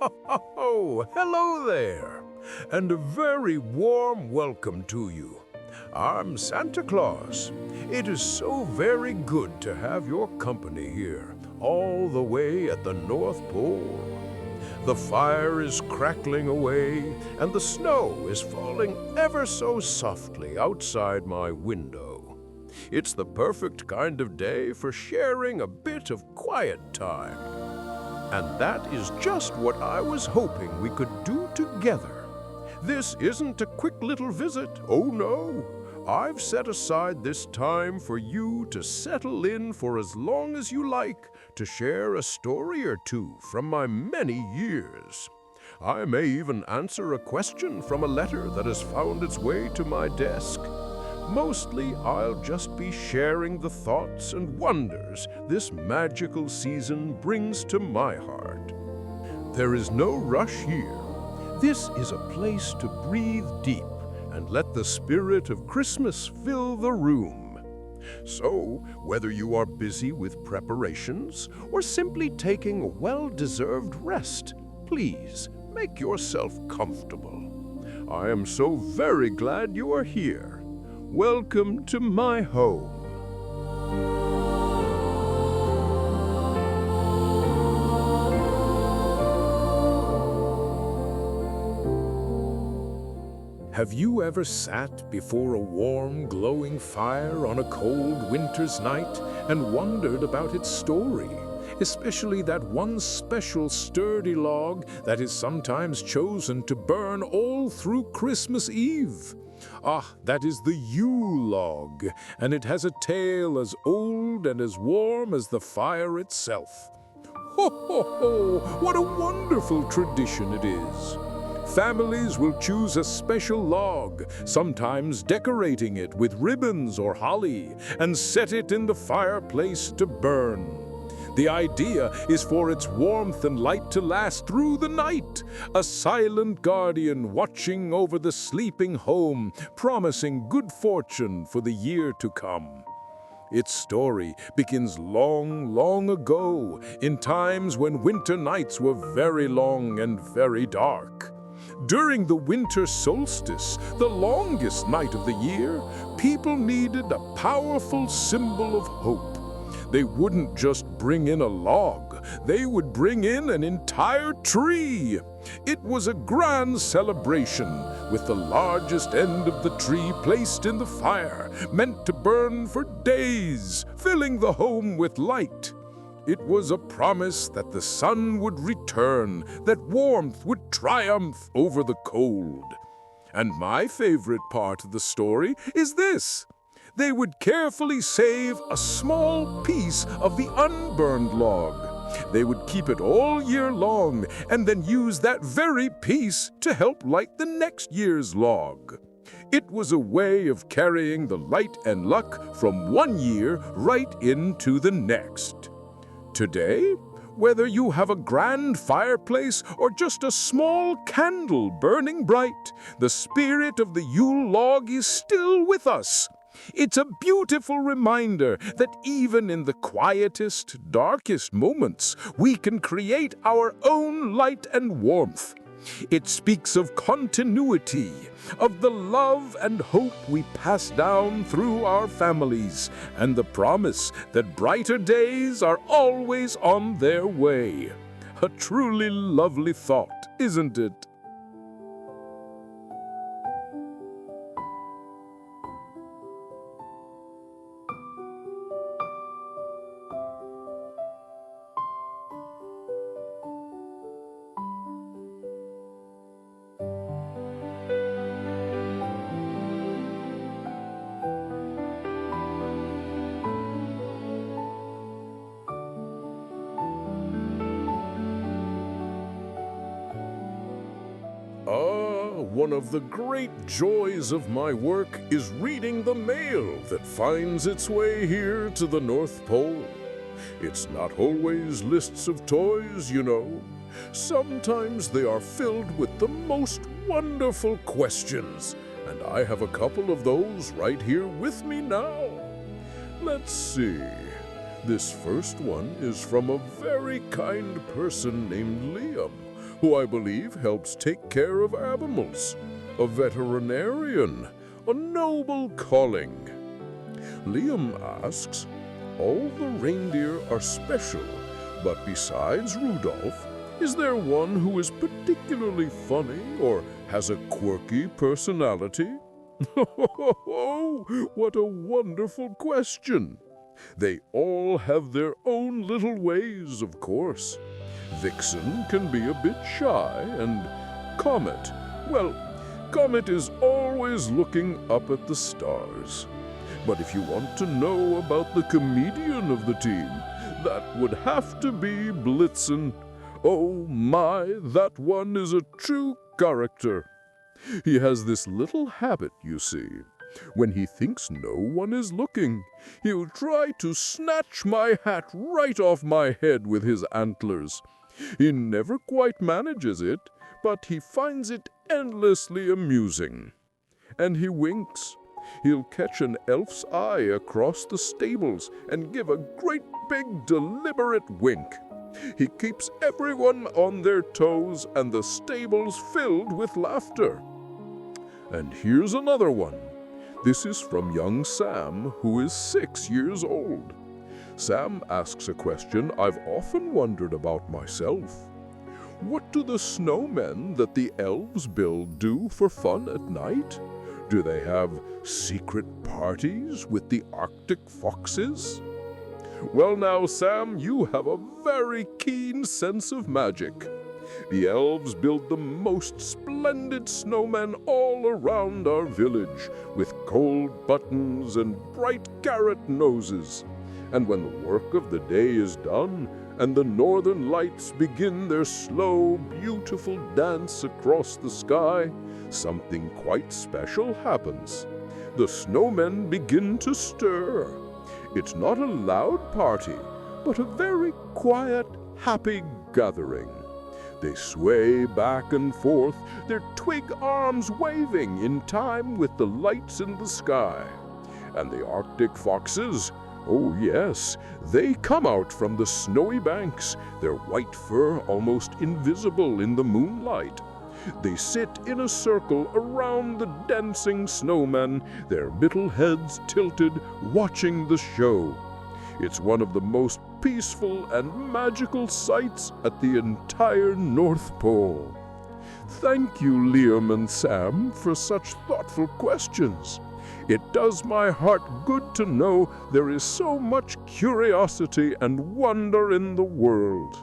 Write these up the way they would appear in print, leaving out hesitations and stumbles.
Oh, hello there, and a very warm welcome to you. I'm Santa Claus. It is so very good to have your company here, all the way at the North Pole. The fire is crackling away, and the snow is falling ever so softly outside my window. It's the perfect kind of day for sharing a bit of quiet time. And that is just what I was hoping we could do together. This isn't a quick little visit, oh no. I've set aside this time for you to settle in for as long as you like, to share a story or two from my many years. I may even answer a question from a letter that has found its way to my desk. Mostly, I'll just be sharing the thoughts and wonders this magical season brings to my heart. There is no rush here. This is a place to breathe deep and let the spirit of Christmas fill the room. So, whether you are busy with preparations or simply taking a well-deserved rest, please make yourself comfortable. I am so very glad you are here. Welcome to my home. Have you ever sat before a warm, glowing fire on a cold winter's night and wondered about its story? Especially that one special sturdy log that is sometimes chosen to burn all through Christmas Eve. Ah, that is the Yule Log, and it has a tale as old and as warm as the fire itself. Ho, ho, ho! What a wonderful tradition it is! Families will choose a special log, sometimes decorating it with ribbons or holly, and set it in the fireplace to burn. The idea is for its warmth and light to last through the night, a silent guardian watching over the sleeping home, promising good fortune for the year to come. Its story begins long, long ago, in times when winter nights were very long and very dark. During the winter solstice, the longest night of the year, people needed a powerful symbol of hope. They wouldn't just bring in a log, they would bring in an entire tree. It was a grand celebration, with the largest end of the tree placed in the fire, meant to burn for days, filling the home with light. It was a promise that the sun would return, that warmth would triumph over the cold. And my favorite part of the story is this. They would carefully save a small piece of the unburned log. They would keep it all year long and then use that very piece to help light the next year's log. It was a way of carrying the light and luck from one year right into the next. Today, whether you have a grand fireplace or just a small candle burning bright, the spirit of the Yule log is still with us. It's a beautiful reminder that even in the quietest, darkest moments, we can create our own light and warmth. It speaks of continuity, of the love and hope we pass down through our families, and the promise that brighter days are always on their way. A truly lovely thought, isn't it? One of the great joys of my work is reading the mail that finds its way here to the North Pole. It's not always lists of toys, you know. Sometimes they are filled with the most wonderful questions, and I have a couple of those right here with me now. Let's see. This first one is from a very kind person named Liam, who I believe helps take care of animals, a veterinarian, a noble calling. Liam asks, all the reindeer are special, but besides Rudolph, is there one who is particularly funny or has a quirky personality? What a wonderful question! They all have their own little ways, of course. Vixen can be a bit shy, and Comet, well, Comet is always looking up at the stars. But if you want to know about the comedian of the team, that would have to be Blitzen. Oh my, that one is a true character. He has this little habit, you see. When he thinks no one is looking, he'll try to snatch my hat right off my head with his antlers. He never quite manages it, but he finds it endlessly amusing. And he winks. He'll catch an elf's eye across the stables and give a great big deliberate wink. He keeps everyone on their toes and the stables filled with laughter. And here's another one. This is from young Sam, who is 6 years old. Sam asks a question I've often wondered about myself. What do the snowmen that the elves build do for fun at night? Do they have secret parties with the Arctic foxes? Well now, Sam, you have a very keen sense of magic. The elves build the most splendid snowmen all around our village, with gold buttons and bright carrot noses. And when the work of the day is done, and the northern lights begin their slow, beautiful dance across the sky, something quite special happens. The snowmen begin to stir. It's not a loud party, but a very quiet, happy gathering. They sway back and forth, their twig arms waving in time with the lights in the sky. And the Arctic foxes, oh yes, they come out from the snowy banks, their white fur almost invisible in the moonlight. They sit in a circle around the dancing snowmen, their little heads tilted, watching the show. It's one of the most peaceful and magical sights at the entire North Pole. Thank you, Liam and Sam, for such thoughtful questions. It does my heart good to know there is so much curiosity and wonder in the world.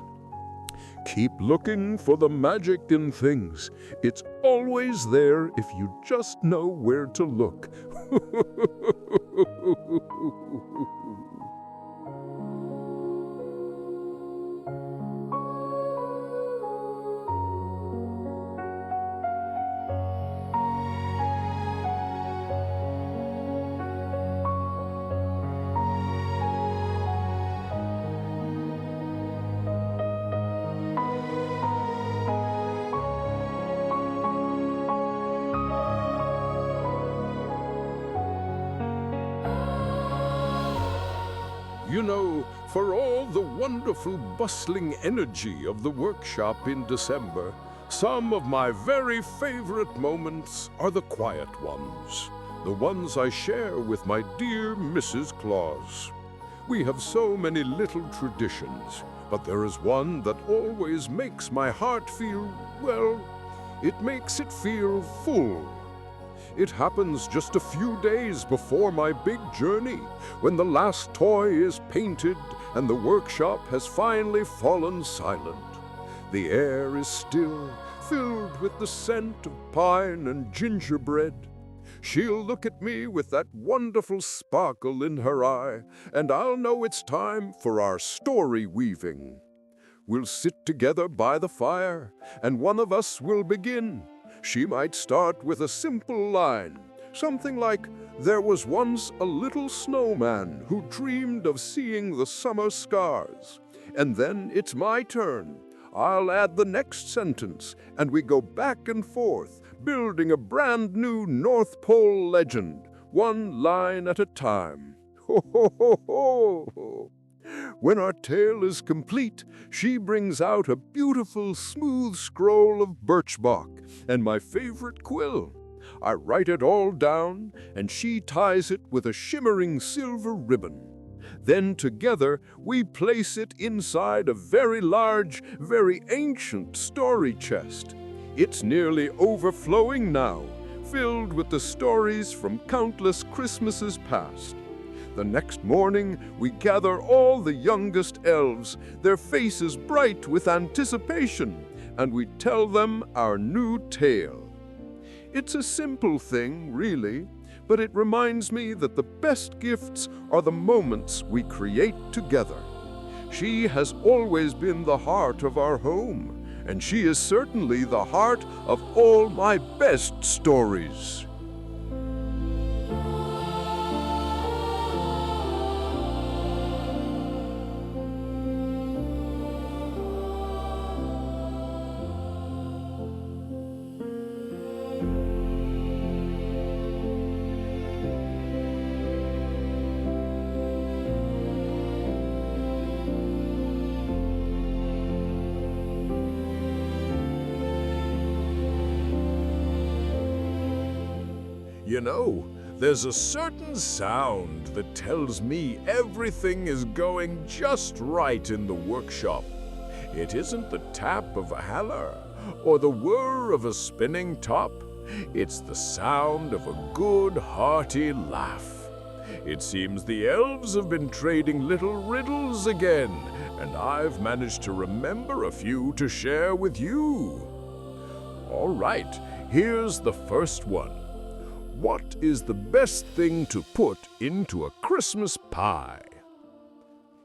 Keep looking for the magic in things. It's always there if you just know where to look. You know, for all the wonderful bustling energy of the workshop in December, some of my very favorite moments are the quiet ones, the ones I share with my dear Mrs. Claus. We have so many little traditions, but there is one that always makes my heart feel, well, it makes it feel full. It happens just a few days before my big journey, when the last toy is painted and the workshop has finally fallen silent. The air is still, filled with the scent of pine and gingerbread. She'll look at me with that wonderful sparkle in her eye, and I'll know it's time for our story weaving. We'll sit together by the fire, and one of us will begin. She might start with a simple line, something like, "There was once a little snowman who dreamed of seeing the summer stars." And then it's my turn. I'll add the next sentence, and we go back and forth, building a brand new North Pole legend, one line at a time. Ho, ho, ho, ho! When our tale is complete, she brings out a beautiful, smooth scroll of birch bark and my favorite quill. I write it all down, and she ties it with a shimmering silver ribbon. Then together we place it inside a very large, very ancient story chest. It's nearly overflowing now, filled with the stories from countless Christmases past. The next morning, we gather all the youngest elves, their faces bright with anticipation, and we tell them our new tale. It's a simple thing, really, but it reminds me that the best gifts are the moments we create together. She has always been the heart of our home, and she is certainly the heart of all my best stories. You know, there's a certain sound that tells me everything is going just right in the workshop. It isn't the tap of a hammer or the whir of a spinning top. It's the sound of a good, hearty laugh. It seems the elves have been trading little riddles again, and I've managed to remember a few to share with you. All right, here's the first one. What is the best thing to put into a Christmas pie?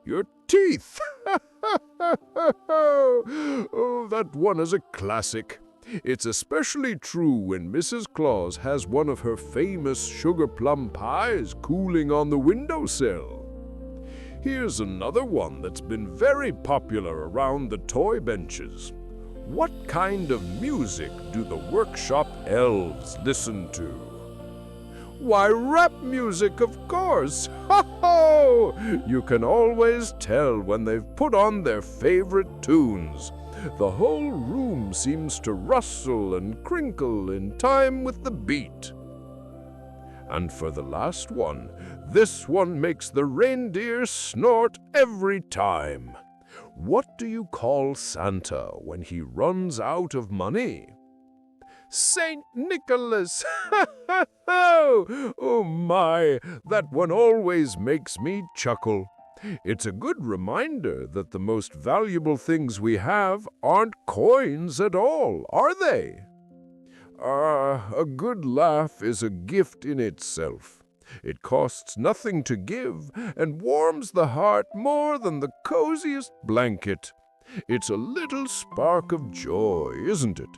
Your teeth! Oh, that one is a classic. It's especially true when Mrs. Claus has one of her famous sugar plum pies cooling on the windowsill. Here's another one that's been very popular around the toy benches. What kind of music do the workshop elves listen to? Why, rap music, of course! Ho-ho! You can always tell when they've put on their favorite tunes. The whole room seems to rustle and crinkle in time with the beat. And for the last one, this one makes the reindeer snort every time. What do you call Santa when he runs out of money? Saint Nicholas! Oh my, that one always makes me chuckle. It's a good reminder that the most valuable things we have aren't coins at all, are they? A good laugh is a gift in itself. It costs nothing to give and warms the heart more than the coziest blanket. It's a little spark of joy, isn't it?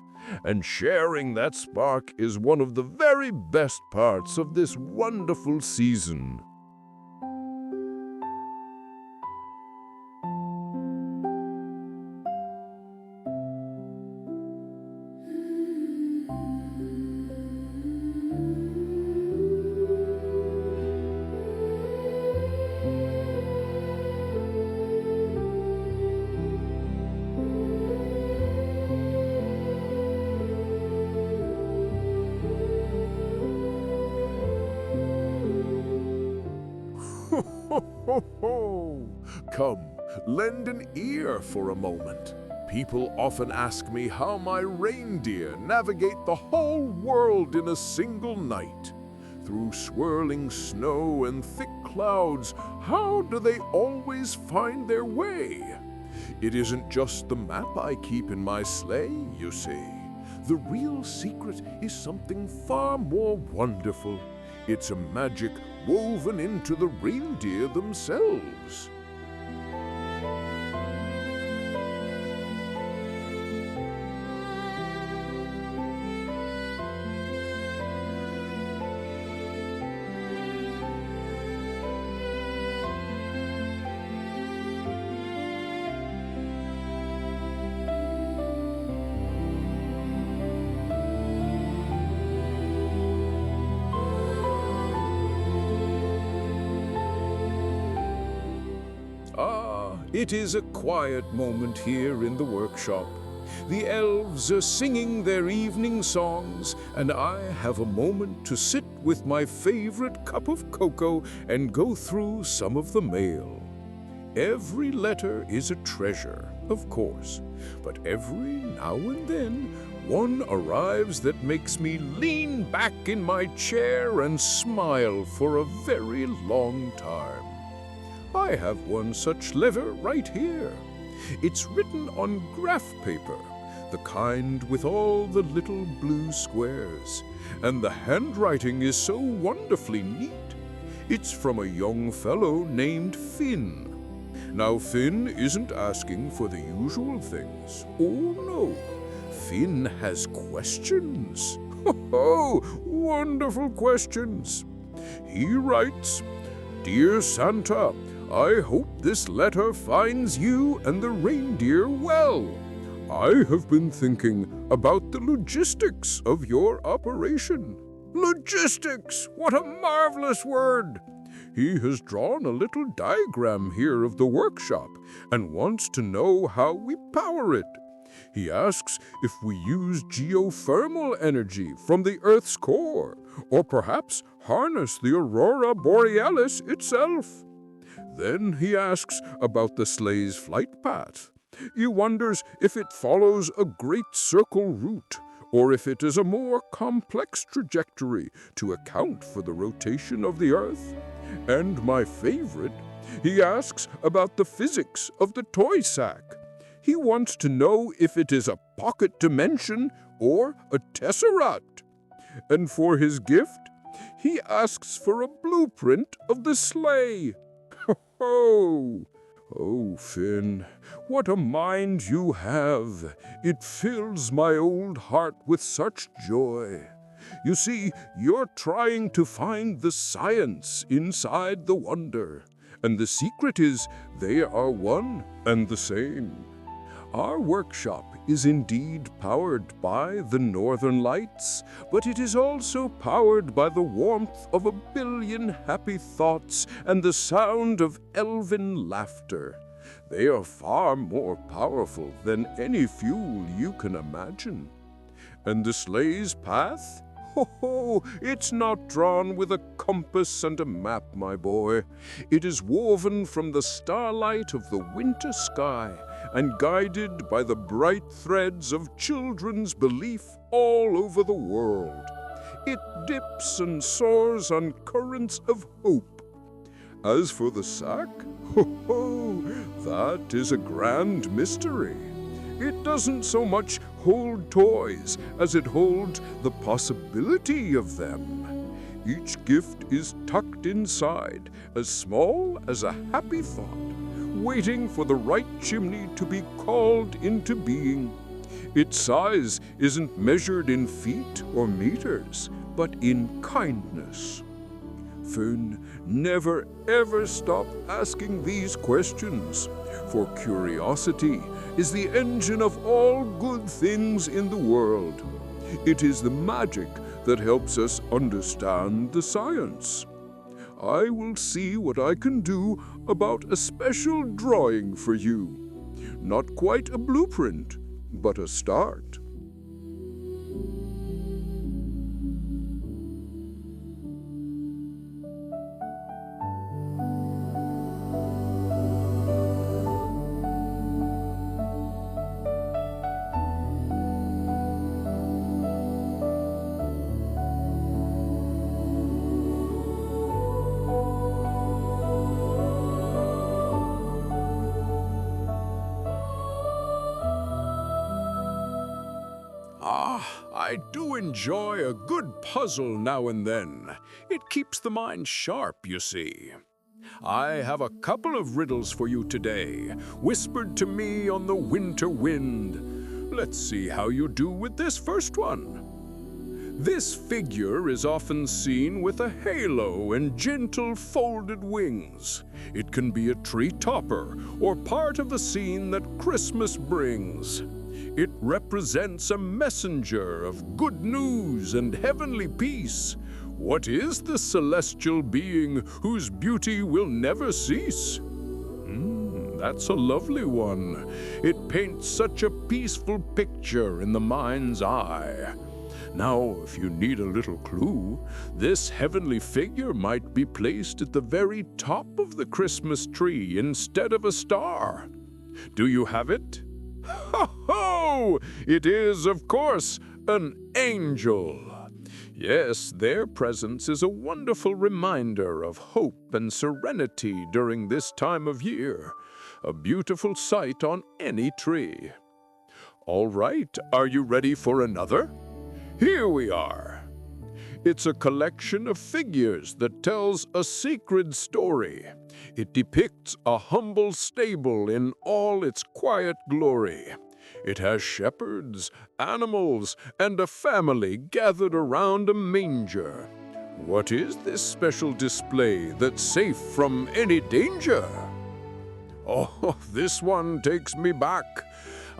And sharing that spark is one of the very best parts of this wonderful season. Ho! Come, lend an ear for a moment. People often ask me how my reindeer navigate the whole world in a single night. Through swirling snow and thick clouds, how do they always find their way? It isn't just the map I keep in my sleigh, you see. The real secret is something far more wonderful. It's a magic woven into the reindeer themselves. It is a quiet moment here in the workshop. The elves are singing their evening songs, and I have a moment to sit with my favorite cup of cocoa and go through some of the mail. Every letter is a treasure, of course, but every now and then one arrives that makes me lean back in my chair and smile for a very long time. I have one such letter right here. It's written on graph paper, the kind with all the little blue squares, and the handwriting is so wonderfully neat. It's from a young fellow named Finn. Now, Finn isn't asking for the usual things. Oh, no. Finn has questions. Oh, wonderful questions. He writes, "Dear Santa, I hope this letter finds you and the reindeer well. I have been thinking about the logistics of your operation." Logistics! What a marvelous word! He has drawn a little diagram here of the workshop and wants to know how we power it. He asks if we use geothermal energy from the Earth's core, or perhaps harness the Aurora Borealis itself. Then he asks about the sleigh's flight path. He wonders if it follows a great circle route, or if it is a more complex trajectory to account for the rotation of the Earth. And my favorite, he asks about the physics of the toy sack. He wants to know if it is a pocket dimension or a tesseract. And for his gift, he asks for a blueprint of the sleigh. Oh, Finn, what a mind you have. It fills my old heart with such joy. You see, you're trying to find the science inside the wonder, and the secret is they are one and the same. Our workshop is indeed powered by the northern lights, but it is also powered by the warmth of 1 billion happy thoughts and the sound of elven laughter. They are far more powerful than any fuel you can imagine. And the sleigh's path? It's not drawn with a compass and a map, my boy. It is woven from the starlight of the winter sky and guided by the bright threads of children's belief all over the world. It dips and soars on currents of hope. As for the sack, that is a grand mystery. It doesn't so much hold toys as it holds the possibility of them. Each gift is tucked inside, as small as a happy thought, waiting for the right chimney to be called into being. Its size isn't measured in feet or meters, but in kindness. Finn, never ever stop asking these questions, for curiosity is the engine of all good things in the world. It is the magic that helps us understand the science. I will see what I can do about a special drawing for you. Not quite a blueprint, but a start. I do enjoy a good puzzle now and then. It keeps the mind sharp, you see. I have a couple of riddles for you today, whispered to me on the winter wind. Let's see how you do with this first one. This figure is often seen with a halo and gentle folded wings. It can be a tree topper or part of the scene that Christmas brings. It represents a messenger of good news and heavenly peace. What is the celestial being whose beauty will never cease? that's a lovely one. It paints such a peaceful picture in the mind's eye. Now, if you need a little clue, this heavenly figure might be placed at the very top of the Christmas tree instead of a star. Do you have it? Ho ho! It is, of course, an angel. Yes, their presence is a wonderful reminder of hope and serenity during this time of year. A beautiful sight on any tree. All right, are you ready for another? Here we are. It's a collection of figures that tells a sacred story. It depicts a humble stable in all its quiet glory. It has shepherds, animals, and a family gathered around a manger. What is this special display that's safe from any danger? Oh, this one takes me back.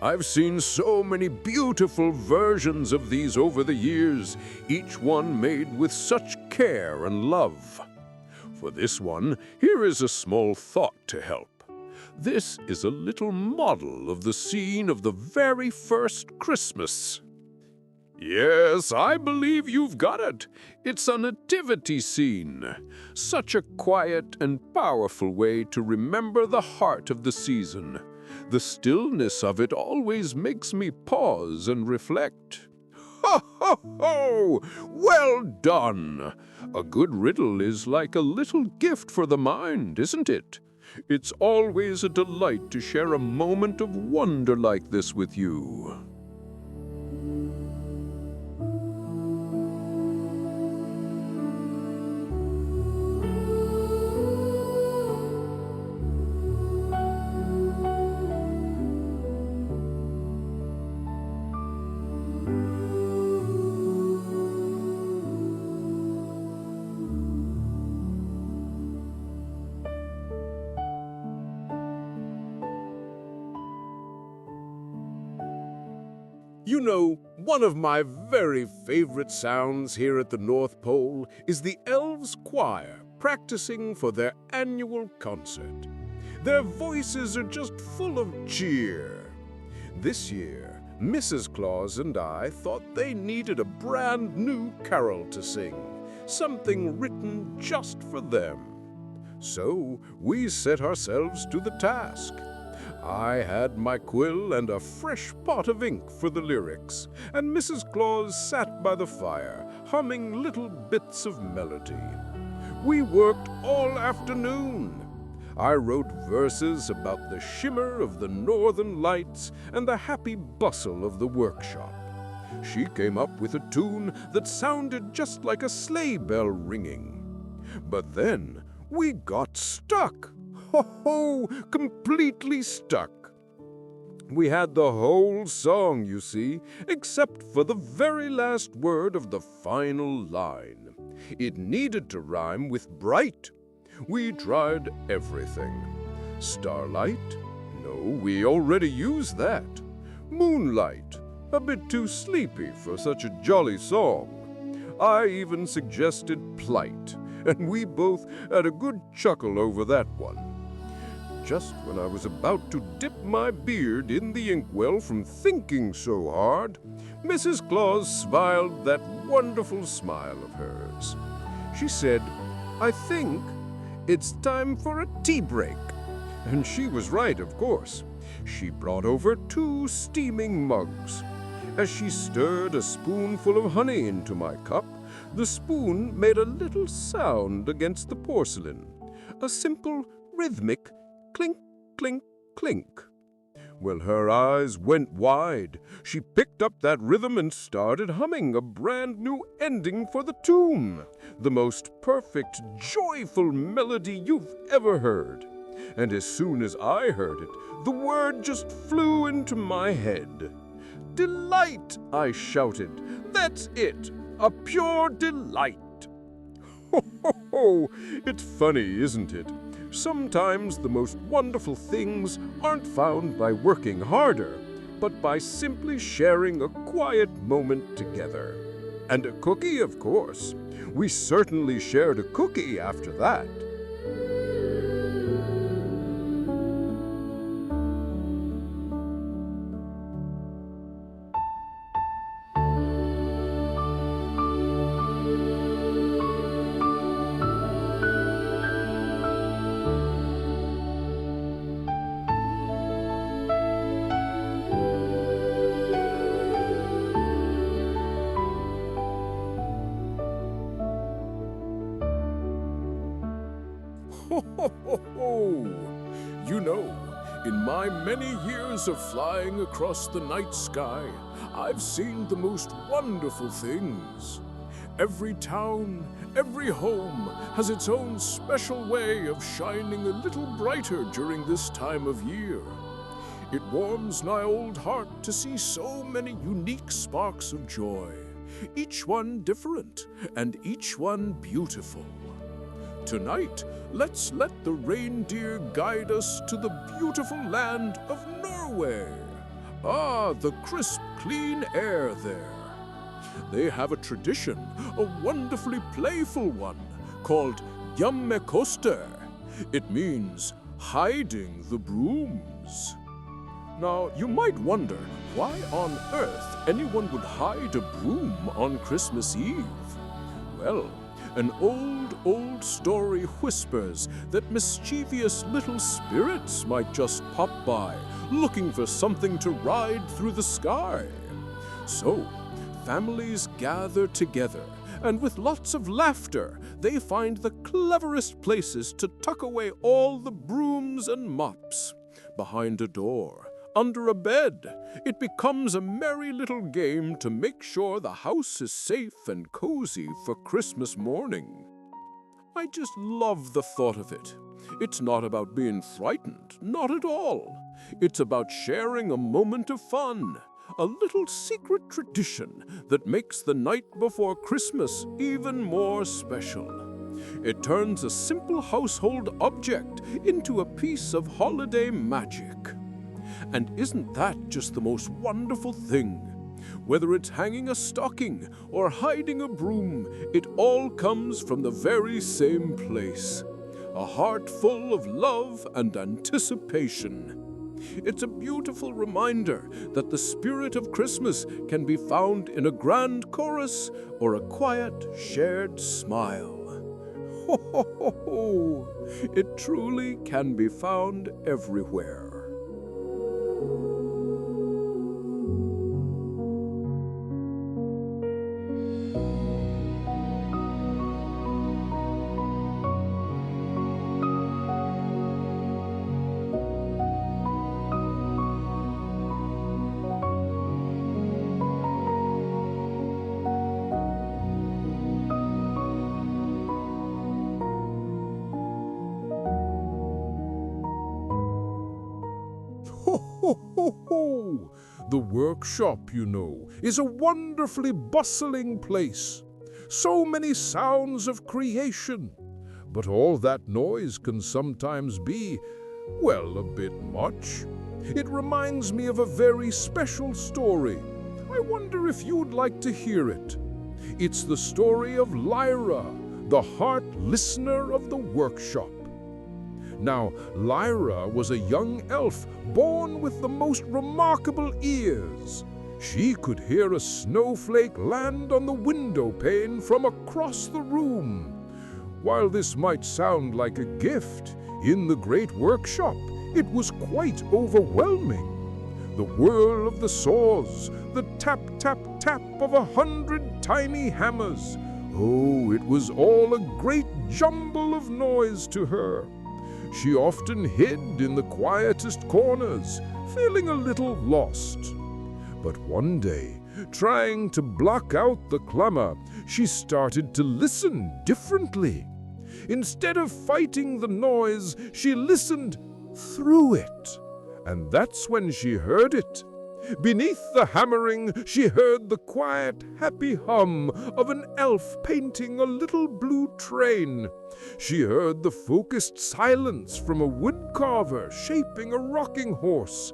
I've seen so many beautiful versions of these over the years, each one made with such care and love. For this one, here is a small thought to help. This is a little model of the scene of the very first Christmas. Yes, I believe you've got it. It's a nativity scene. Such a quiet and powerful way to remember the heart of the season. The stillness of it always makes me pause and reflect. Ho, ho, ho! Well done! A good riddle is like a little gift for the mind, isn't it? It's always a delight to share a moment of wonder like this with you. You know, one of my very favorite sounds here at the North Pole is the elves' choir practicing for their annual concert. Their voices are just full of cheer. This year, Mrs. Claus and I thought they needed a brand new carol to sing, something written just for them. So we set ourselves to the task. I had my quill and a fresh pot of ink for the lyrics, and Mrs. Claus sat by the fire, humming little bits of melody. We worked all afternoon. I wrote verses about the shimmer of the northern lights and the happy bustle of the workshop. She came up with a tune that sounded just like a sleigh bell ringing. But then we got stuck. Ho, completely stuck. We had the whole song, you see, except for the very last word of the final line. It needed to rhyme with bright. We tried everything. Starlight? No, we already used that. Moonlight? A bit too sleepy for such a jolly song. I even suggested plight, and we both had a good chuckle over that one. Just when I was about to dip my beard in the inkwell from thinking so hard, Mrs. Claus smiled that wonderful smile of hers. She said, "I think it's time for a tea break." And she was right, of course. She brought over 2 steaming mugs. As she stirred a spoonful of honey into my cup, the spoon made a little sound against the porcelain. A simple, rhythmic clink, clink, clink. Well, her eyes went wide. She picked up that rhythm and started humming a brand new ending for the tune. The most perfect, joyful melody you've ever heard. And as soon as I heard it, the word just flew into my head. "Delight!" I shouted. "That's it! A pure delight!" Ho, ho, ho! It's funny, isn't it? Sometimes the most wonderful things aren't found by working harder, but by simply sharing a quiet moment together. And a cookie, of course. We certainly shared a cookie after that. Ho, ho, ho, ho! You know, in my many years of flying across the night sky, I've seen the most wonderful things. Every town, every home has its own special way of shining a little brighter during this time of year. It warms my old heart to see so many unique sparks of joy, each one different and each one beautiful. Tonight, let's let the reindeer guide us to the beautiful land of Norway. Ah, the crisp, clean air there. They have a tradition, a wonderfully playful one, called Hjemmekoster. It means hiding the brooms. Now, you might wonder why on earth anyone would hide a broom on Christmas Eve. Well, an old story whispers that mischievous little spirits might just pop by, looking for something to ride through the sky. So, families gather together, and with lots of laughter, they find the cleverest places to tuck away all the brooms and mops. Behind a door, under a bed, it becomes a merry little game to make sure the house is safe and cozy for Christmas morning. I just love the thought of it. It's not about being frightened, not at all. It's about sharing a moment of fun, a little secret tradition that makes the night before Christmas even more special. It turns a simple household object into a piece of holiday magic. And isn't that just the most wonderful thing? Whether it's hanging a stocking or hiding a broom, it all comes from the very same place. A heart full of love and anticipation. It's a beautiful reminder that the spirit of Christmas can be found in a grand chorus or a quiet, shared smile. Ho, ho, ho, ho! It truly can be found everywhere. Ho, ho, ho, ho! The workshop, you know, is a wonderfully bustling place. So many sounds of creation. But all that noise can sometimes be, well, a bit much. It reminds me of a very special story. I wonder if you'd like to hear it. It's the story of Lyra, the heart listener of the workshop. Now, Lyra was a young elf born with the most remarkable ears. She could hear a snowflake land on the window pane from across the room. While this might sound like a gift, in the great workshop, it was quite overwhelming. The whirl of the saws, the tap, tap, tap of 100 tiny hammers. Oh, it was all a great jumble of noise to her. She often hid in the quietest corners, feeling a little lost. But one day, trying to block out the clamor, she started to listen differently. Instead of fighting the noise, she listened through it. And that's when she heard it. Beneath the hammering, she heard the quiet, happy hum of an elf painting a little blue train. She heard the focused silence from a woodcarver shaping a rocking horse.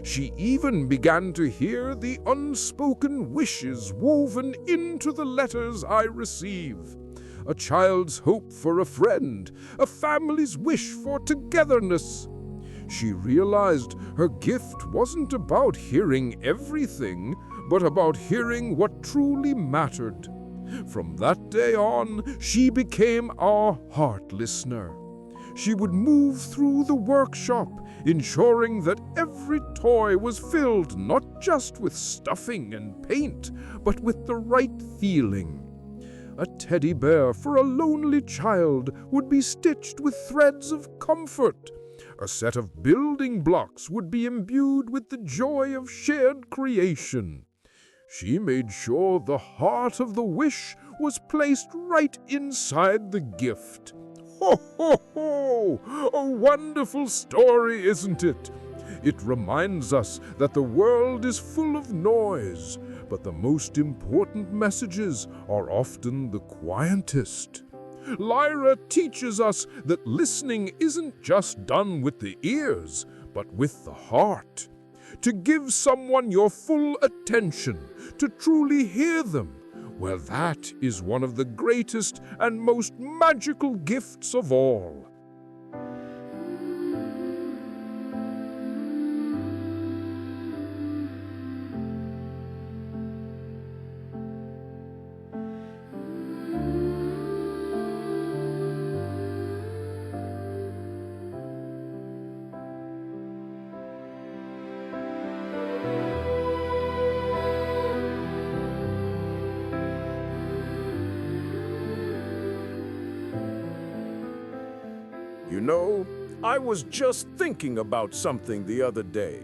She even began to hear the unspoken wishes woven into the letters I receive. A child's hope for a friend, a family's wish for togetherness. She realized her gift wasn't about hearing everything, but about hearing what truly mattered. From that day on, she became our heart listener. She would move through the workshop, ensuring that every toy was filled not just with stuffing and paint, but with the right feeling. A teddy bear for a lonely child would be stitched with threads of comfort. A set of building blocks would be imbued with the joy of shared creation. She made sure the heart of the wish was placed right inside the gift. Ho, ho, ho! A wonderful story, isn't it? It reminds us that the world is full of noise, but the most important messages are often the quietest. Lyra teaches us that listening isn't just done with the ears, but with the heart. To give someone your full attention, to truly hear them, well, that is one of the greatest and most magical gifts of all. You know, I was just thinking about something the other day.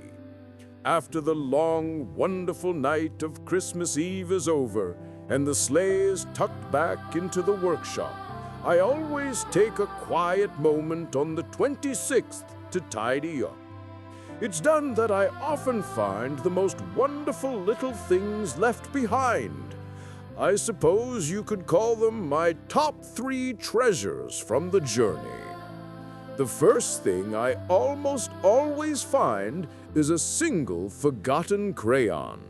After the long, wonderful night of Christmas Eve is over and the sleigh is tucked back into the workshop, I always take a quiet moment on the 26th to tidy up. It's done that I often find the most wonderful little things left behind. I suppose you could call them my top 3 treasures from the journey. The first thing I almost always find is a single forgotten crayon,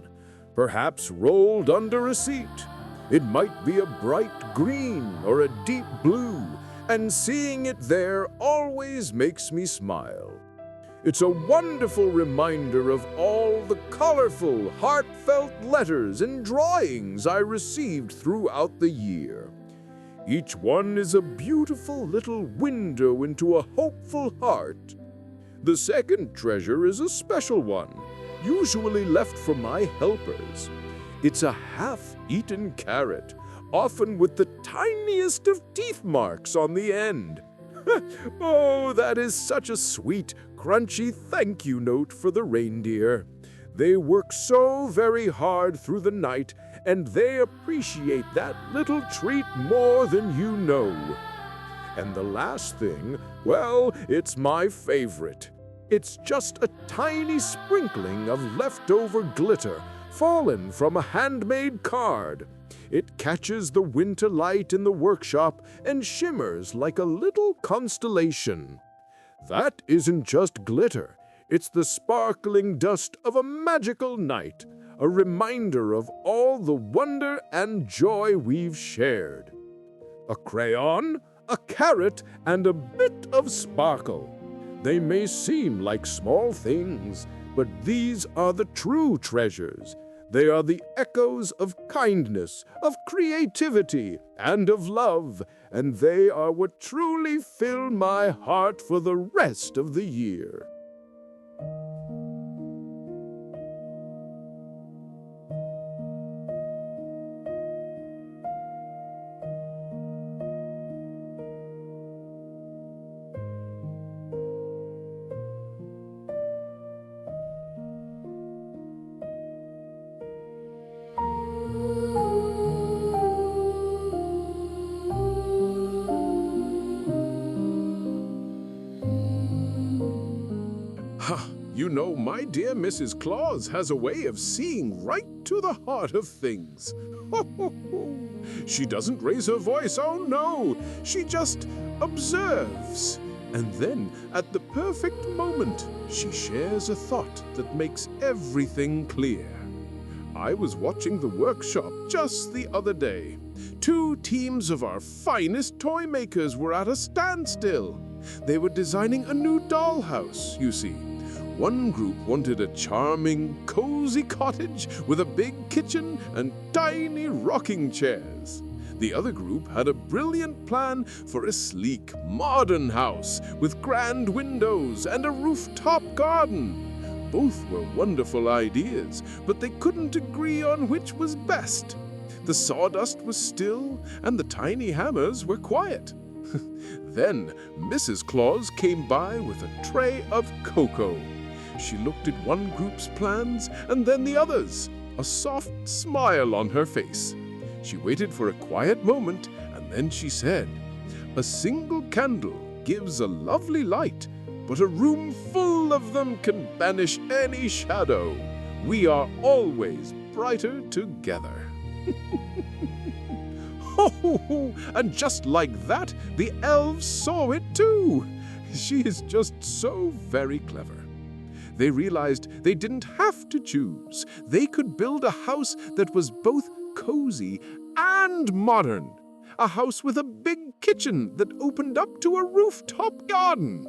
perhaps rolled under a seat. It might be a bright green or a deep blue, and seeing it there always makes me smile. It's a wonderful reminder of all the colorful, heartfelt letters and drawings I received throughout the year. Each one is a beautiful little window into a hopeful heart. The second treasure is a special one, usually left for my helpers. It's a half-eaten carrot, often with the tiniest of teeth marks on the end. Oh, that is such a sweet, crunchy thank you note for the reindeer. They work so very hard through the night, and they appreciate that little treat more than you know. And the last thing, well, it's my favorite. It's just a tiny sprinkling of leftover glitter fallen from a handmade card. It catches the winter light in the workshop and shimmers like a little constellation. That isn't just glitter. It's the sparkling dust of a magical night, a reminder of all the wonder and joy we've shared. A crayon, a carrot, and a bit of sparkle. They may seem like small things, but these are the true treasures. They are the echoes of kindness, of creativity, and of love, and they are what truly fill my heart for the rest of the year. You know, my dear Mrs. Claus has a way of seeing right to the heart of things. She doesn't raise her voice, oh no, she just observes. And then, at the perfect moment, she shares a thought that makes everything clear. I was watching the workshop just the other day. 2 teams of our finest toy makers were at a standstill. They were designing a new dollhouse, you see. One group wanted a charming, cozy cottage with a big kitchen and tiny rocking chairs. The other group had a brilliant plan for a sleek, modern house with grand windows and a rooftop garden. Both were wonderful ideas, but they couldn't agree on which was best. The sawdust was still, and the tiny hammers were quiet. Then Mrs. Claus came by with a tray of cocoa. She looked at one group's plans and then the others, a soft smile on her face. She waited for a quiet moment, and then she said, "A single candle gives a lovely light, but a room full of them can banish any shadow. We are always brighter together." Oh, and just like that, the elves saw it too. She is just so very clever. They realized they didn't have to choose. They could build a house that was both cozy and modern. A house with a big kitchen that opened up to a rooftop garden.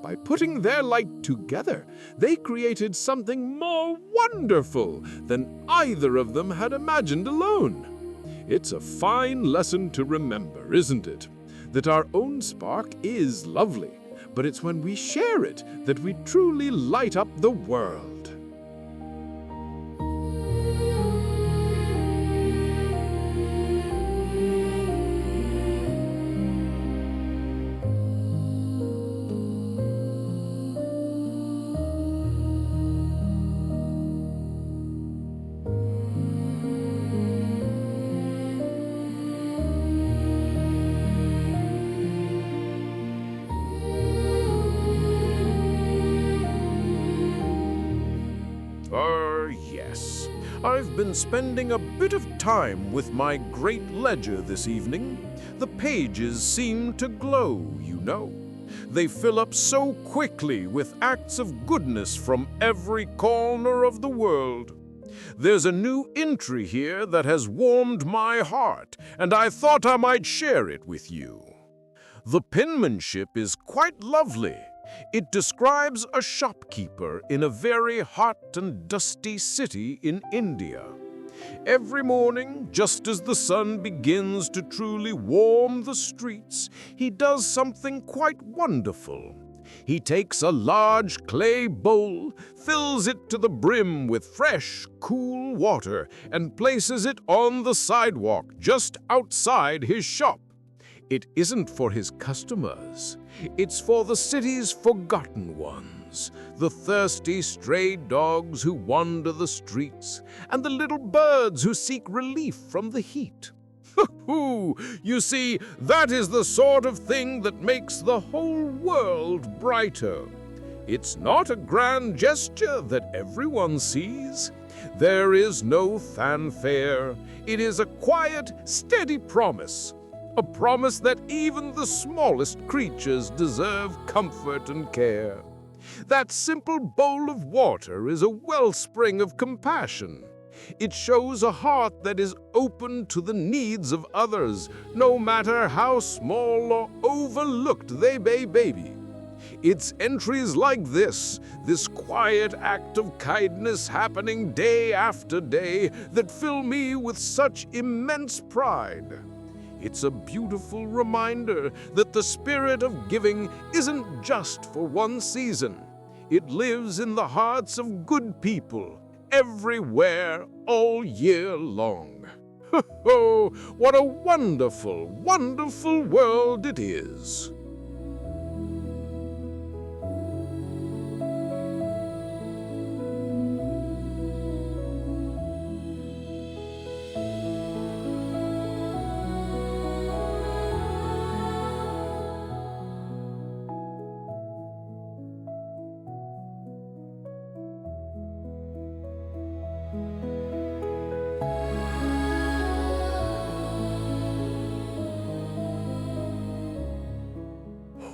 By putting their light together, they created something more wonderful than either of them had imagined alone. It's a fine lesson to remember, isn't it? That our own spark is lovely, but it's when we share it that we truly light up the world. Yes. I've been spending a bit of time with my great ledger this evening. The pages seem to glow, you know. They fill up so quickly with acts of goodness from every corner of the world. There's a new entry here that has warmed my heart, and I thought I might share it with you. The penmanship is quite lovely. It describes a shopkeeper in a very hot and dusty city in India. Every morning, just as the sun begins to truly warm the streets, he does something quite wonderful. He takes a large clay bowl, fills it to the brim with fresh, cool water, and places it on the sidewalk just outside his shop. It isn't for his customers. It's for the city's forgotten ones, the thirsty stray dogs who wander the streets, and the little birds who seek relief from the heat. You see, that is the sort of thing that makes the whole world brighter. It's not a grand gesture that everyone sees. There is no fanfare. It is a quiet, steady promise. A promise that even the smallest creatures deserve comfort and care. That simple bowl of water is a wellspring of compassion. It shows a heart that is open to the needs of others, no matter how small or overlooked they may be. It's entries like this quiet act of kindness happening day after day, that fill me with such immense pride. It's a beautiful reminder that the spirit of giving isn't just for one season. It lives in the hearts of good people, everywhere, all year long. Ho, what a wonderful, wonderful world it is!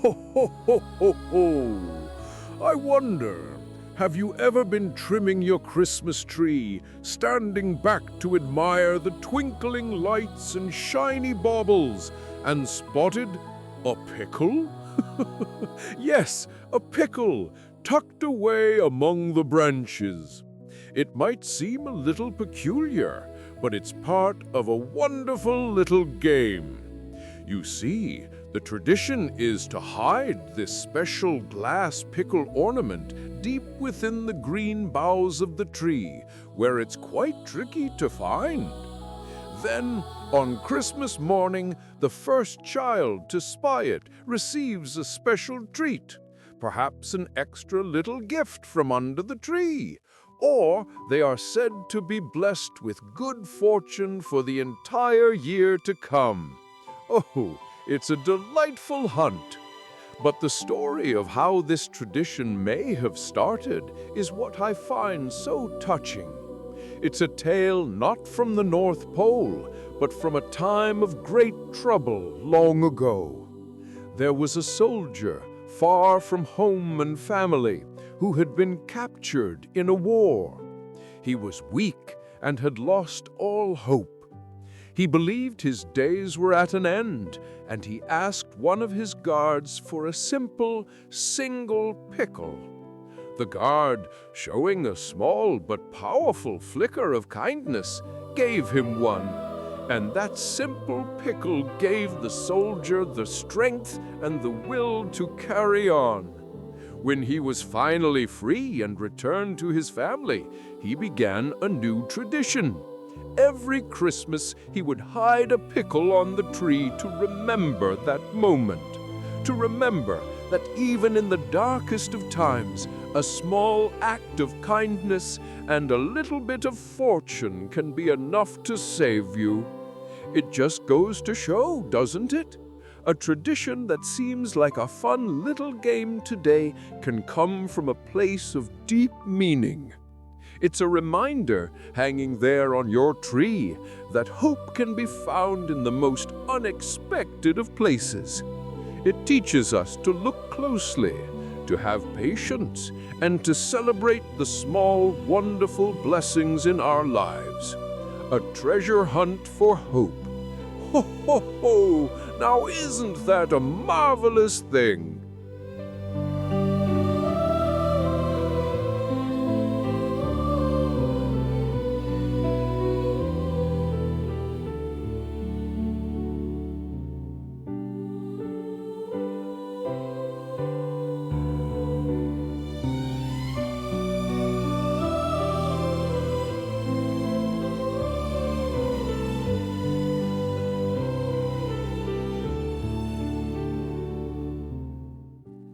Ho, ho, ho, ho, ho! I wonder, have you ever been trimming your Christmas tree, standing back to admire the twinkling lights and shiny baubles, and spotted a pickle? Yes, a pickle, tucked away among the branches. It might seem a little peculiar, but it's part of a wonderful little game. You see, the tradition is to hide this special glass pickle ornament deep within the green boughs of the tree, where it's quite tricky to find. Then, on Christmas morning, the first child to spy it receives a special treat, perhaps an extra little gift from under the tree, or they are said to be blessed with good fortune for the entire year to come. Oh, it's a delightful hunt. But the story of how this tradition may have started is what I find so touching. It's a tale not from the North Pole, but from a time of great trouble long ago. There was a soldier far from home and family who had been captured in a war. He was weak and had lost all hope. He believed his days were at an end, and he asked one of his guards for a simple, single pickle. The guard, showing a small but powerful flicker of kindness, gave him one, and that simple pickle gave the soldier the strength and the will to carry on. When he was finally free and returned to his family, he began a new tradition. Every Christmas, he would hide a pickle on the tree to remember that moment, to remember that even in the darkest of times, a small act of kindness and a little bit of fortune can be enough to save you. It just goes to show, doesn't it? A tradition that seems like a fun little game today can come from a place of deep meaning. It's a reminder hanging there on your tree that hope can be found in the most unexpected of places. It teaches us to look closely, to have patience, and to celebrate the small, wonderful blessings in our lives. A treasure hunt for hope. Ho, ho, ho! Now isn't that a marvelous thing?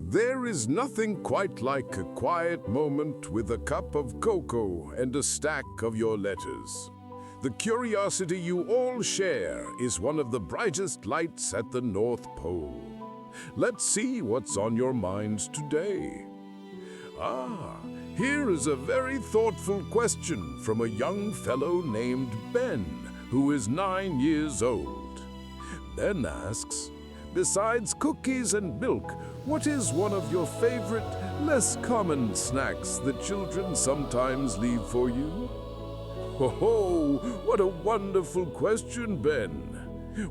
There is nothing quite like a quiet moment with a cup of cocoa and a stack of your letters. The curiosity you all share is one of the brightest lights at the North Pole. Let's see what's on your minds today. Here is a very thoughtful question from a young fellow named Ben, who is 9 years old. Ben asks, besides cookies and milk, what is one of your favorite, less common snacks that children sometimes leave for you? Ho, what a wonderful question, Ben.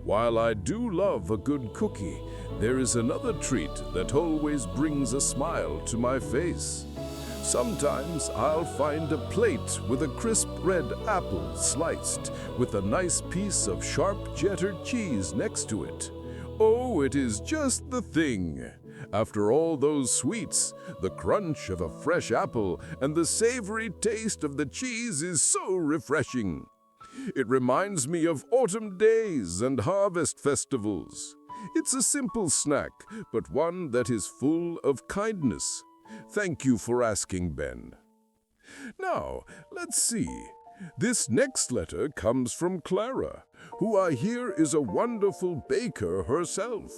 While I do love a good cookie, there is another treat that always brings a smile to my face. Sometimes I'll find a plate with a crisp red apple sliced with a nice piece of sharp cheddar cheese next to it. Oh, it is just the thing. After all those sweets, the crunch of a fresh apple and the savory taste of the cheese is so refreshing. It reminds me of autumn days and harvest festivals. It's a simple snack, but one that is full of kindness. Thank you for asking, Ben. Now, let's see. This next letter comes from Clara, who I hear is a wonderful baker herself.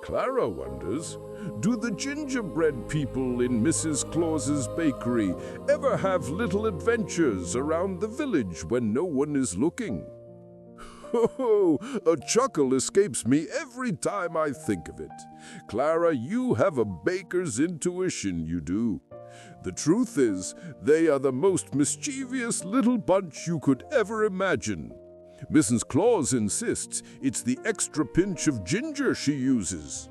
Clara wonders, do the gingerbread people in Mrs. Claus's bakery ever have little adventures around the village when no one is looking? Oh, a chuckle escapes me every time I think of it. Clara, you have a baker's intuition, you do. The truth is, they are the most mischievous little bunch you could ever imagine. Mrs. Claus insists it's the extra pinch of ginger she uses.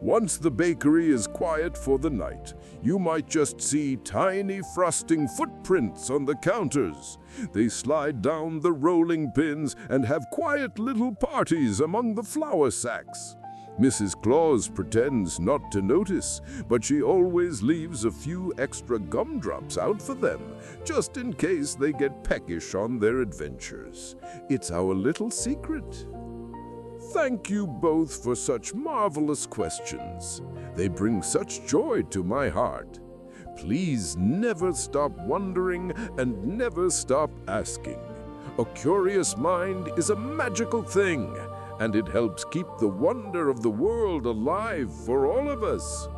Once the bakery is quiet for the night, you might just see tiny frosting footprints on the counters. They slide down the rolling pins and have quiet little parties among the flour sacks. Mrs. Claus pretends not to notice, but she always leaves a few extra gumdrops out for them, just in case they get peckish on their adventures. It's our little secret. Thank you both for such marvelous questions. They bring such joy to my heart. Please never stop wondering and never stop asking. A curious mind is a magical thing, and it helps keep the wonder of the world alive for all of us.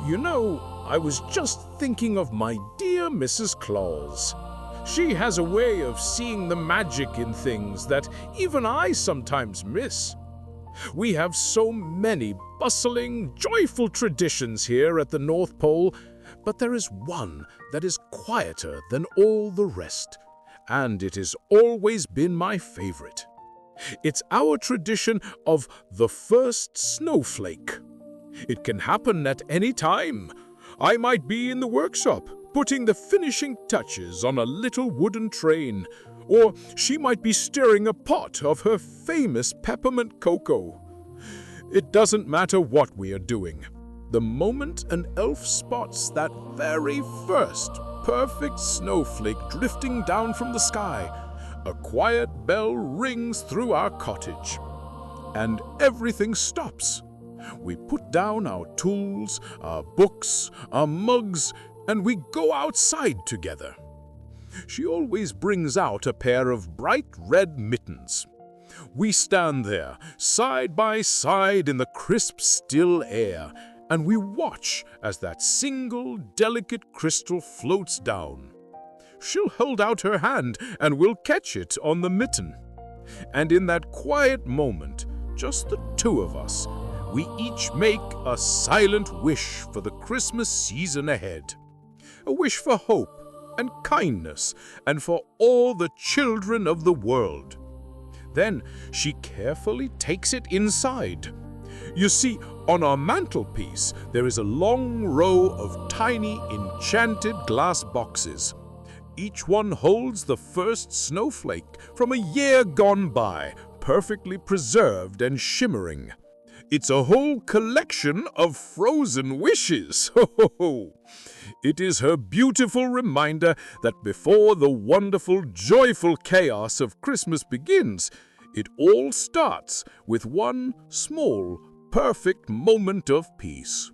You know, I was just thinking of my dear Mrs. Claus. She has a way of seeing the magic in things that even I sometimes miss. We have so many bustling, joyful traditions here at the North Pole, but there is one that is quieter than all the rest, and it has always been my favorite. It's our tradition of the first snowflake. It can happen at any time. I might be in the workshop, putting the finishing touches on a little wooden train, or she might be stirring a pot of her famous peppermint cocoa. It doesn't matter what we are doing. The moment an elf spots that very first perfect snowflake drifting down from the sky, a quiet bell rings through our cottage, and everything stops. We put down our tools, our books, our mugs, and we go outside together. She always brings out a pair of bright red mittens. We stand there, side by side in the crisp, still air, and we watch as that single, delicate crystal floats down. She'll hold out her hand, and we'll catch it on the mitten. And in that quiet moment, just the two of us, we each make a silent wish for the Christmas season ahead. A wish for hope and kindness and for all the children of the world. Then she carefully takes it inside. You see, on our mantelpiece, there is a long row of tiny enchanted glass boxes. Each one holds the first snowflake from a year gone by, perfectly preserved and shimmering. It's a whole collection of frozen wishes. Ho, ho, ho. It is her beautiful reminder that before the wonderful, joyful chaos of Christmas begins, it all starts with one small, perfect moment of peace.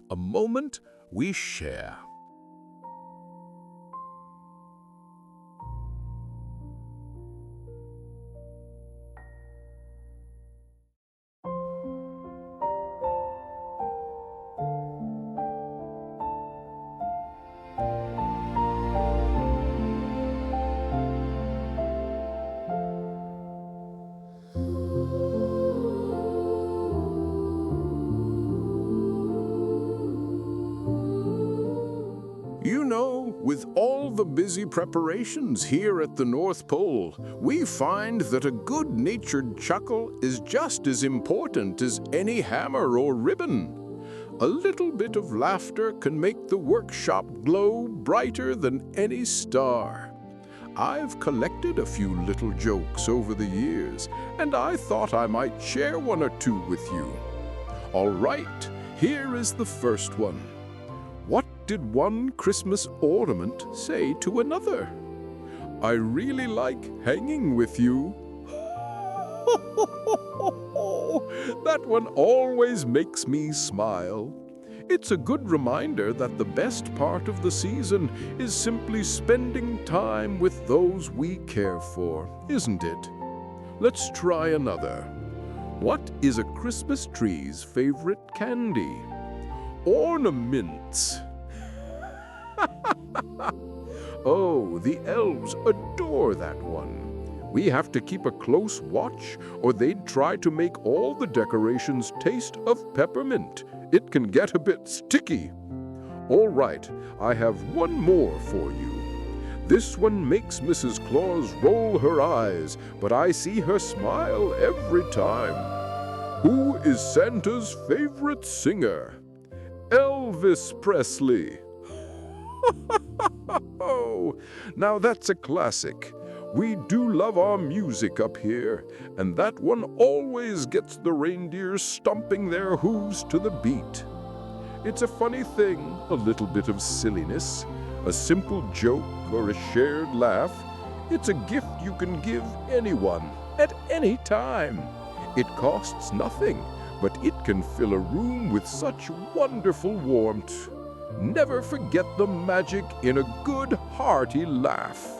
A moment we share. You know, with all the busy preparations here at the North Pole, we find that a good-natured chuckle is just as important as any hammer or ribbon. A little bit of laughter can make the workshop glow brighter than any star. I've collected a few little jokes over the years, and I thought I might share one or two with you. All right, here is the first one. What did one Christmas ornament say to another? I really like hanging with you. That one always makes me smile. It's a good reminder that the best part of the season is simply spending time with those we care for, isn't it? Let's try another. What is a Christmas tree's favorite candy? Ornaments. Oh, the elves adore that one. We have to keep a close watch, or they'd try to make all the decorations taste of peppermint. It can get a bit sticky. All right, I have one more for you. This one makes Mrs. Claus roll her eyes, but I see her smile every time. Who is Santa's favorite singer? Elvis Presley. Oh, now that's a classic. We do love our music up here, and that one always gets the reindeers stomping their hooves to the beat. It's a funny thing, a little bit of silliness, a simple joke or a shared laugh. It's a gift you can give anyone at any time. It costs nothing, but it can fill a room with such wonderful warmth. Never forget the magic in a good, hearty laugh.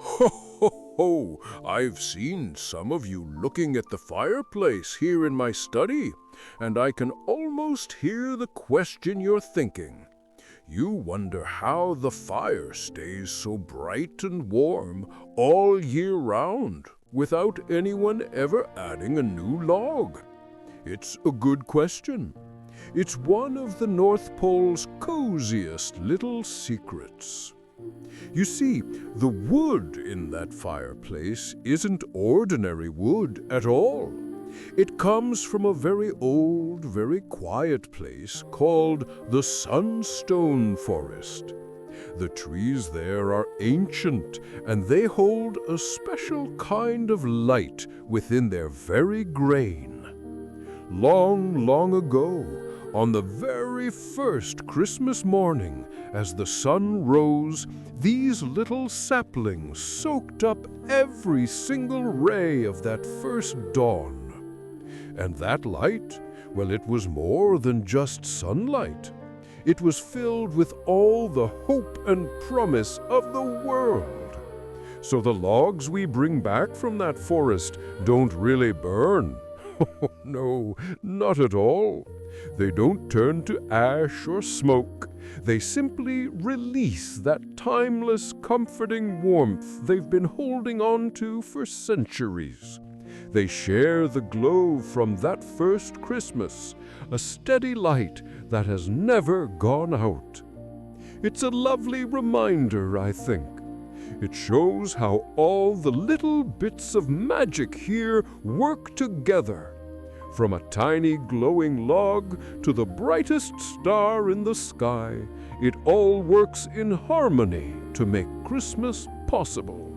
Ho, ho, ho! I've seen some of you looking at the fireplace here in my study, and I can almost hear the question you're thinking. You wonder how the fire stays so bright and warm all year round without anyone ever adding a new log. It's a good question. It's one of the North Pole's coziest little secrets. You see, the wood in that fireplace isn't ordinary wood at all. It comes from a very old, very quiet place called the Sunstone Forest. The trees there are ancient, and they hold a special kind of light within their very grain. Long, long ago, on the very first Christmas morning, as the sun rose, these little saplings soaked up every single ray of that first dawn. And that light, well, it was more than just sunlight. It was filled with all the hope and promise of the world. So the logs we bring back from that forest don't really burn. Oh, no, not at all. They don't turn to ash or smoke. They simply release that timeless, comforting warmth they've been holding on to for centuries. They share the glow from that first Christmas, a steady light that has never gone out. It's a lovely reminder, I think. It shows how all the little bits of magic here work together. From a tiny glowing log to the brightest star in the sky, it all works in harmony to make Christmas possible.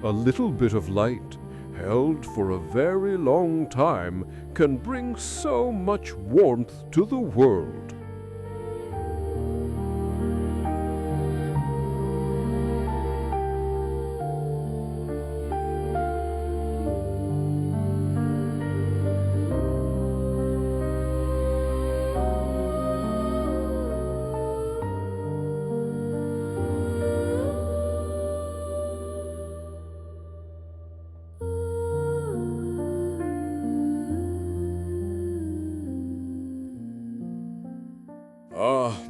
A little bit of light, held for a very long time, can bring so much warmth to the world.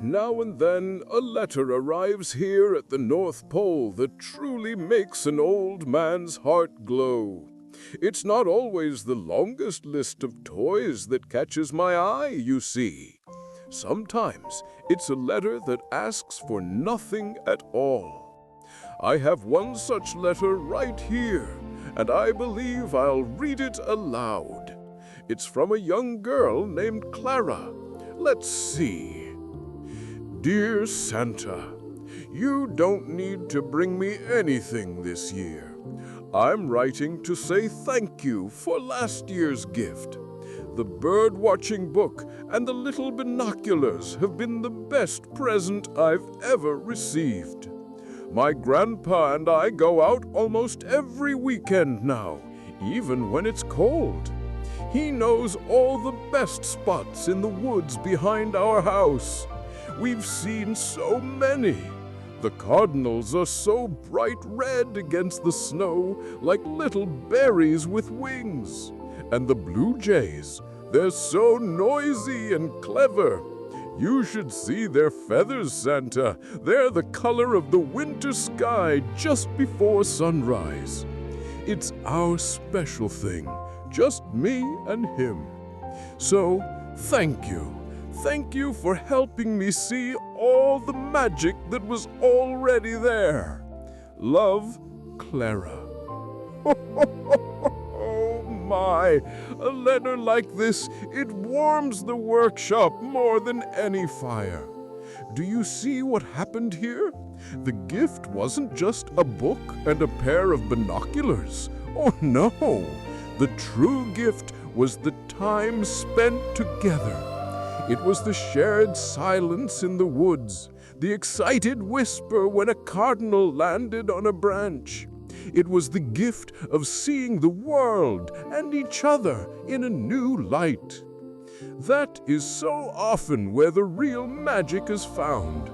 Now and then a letter arrives here at the North Pole that truly makes an old man's heart glow. It's not always the longest list of toys that catches my eye, you see. Sometimes it's a letter that asks for nothing at all. I have one such letter right here, and I believe I'll read it aloud. It's from a young girl named Clara. Let's see. Dear Santa, you don't need to bring me anything this year. I'm writing to say thank you for last year's gift. The bird-watching book and the little binoculars have been the best present I've ever received. My grandpa and I go out almost every weekend now, even when it's cold. He knows all the best spots in the woods behind our house. We've seen so many. The cardinals are so bright red against the snow, like little berries with wings. And the blue jays, they're so noisy and clever. You should see their feathers, Santa. They're the color of the winter sky just before sunrise. It's our special thing, just me and him. So, thank you. Thank you for helping me see all the magic that was already there. Love, Clara. Oh my, a letter like this, it warms the workshop more than any fire. Do you see what happened here? The gift wasn't just a book and a pair of binoculars. Oh no, the true gift was the time spent together. It was the shared silence in the woods, the excited whisper when a cardinal landed on a branch. It was the gift of seeing the world and each other in a new light. That is so often where the real magic is found.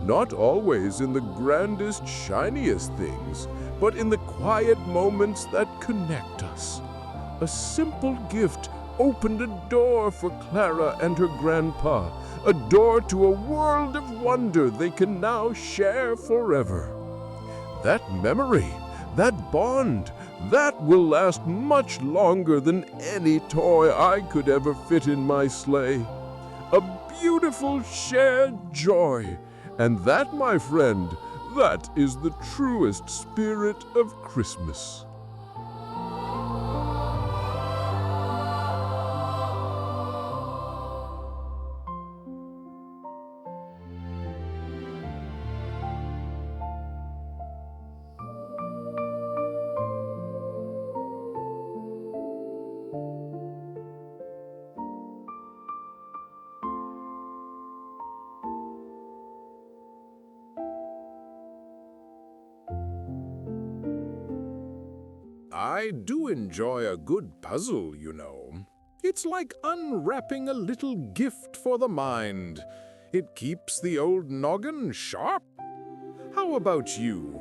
Not always in the grandest, shiniest things, but in the quiet moments that connect us. A simple gift opened a door for Clara and her grandpa, a door to a world of wonder they can now share forever. That memory, that bond, that will last much longer than any toy I could ever fit in my sleigh. A beautiful shared joy. And that, my friend, that is the truest spirit of Christmas. I do enjoy a good puzzle, you know. It's like unwrapping a little gift for the mind. It keeps the old noggin sharp. How about you?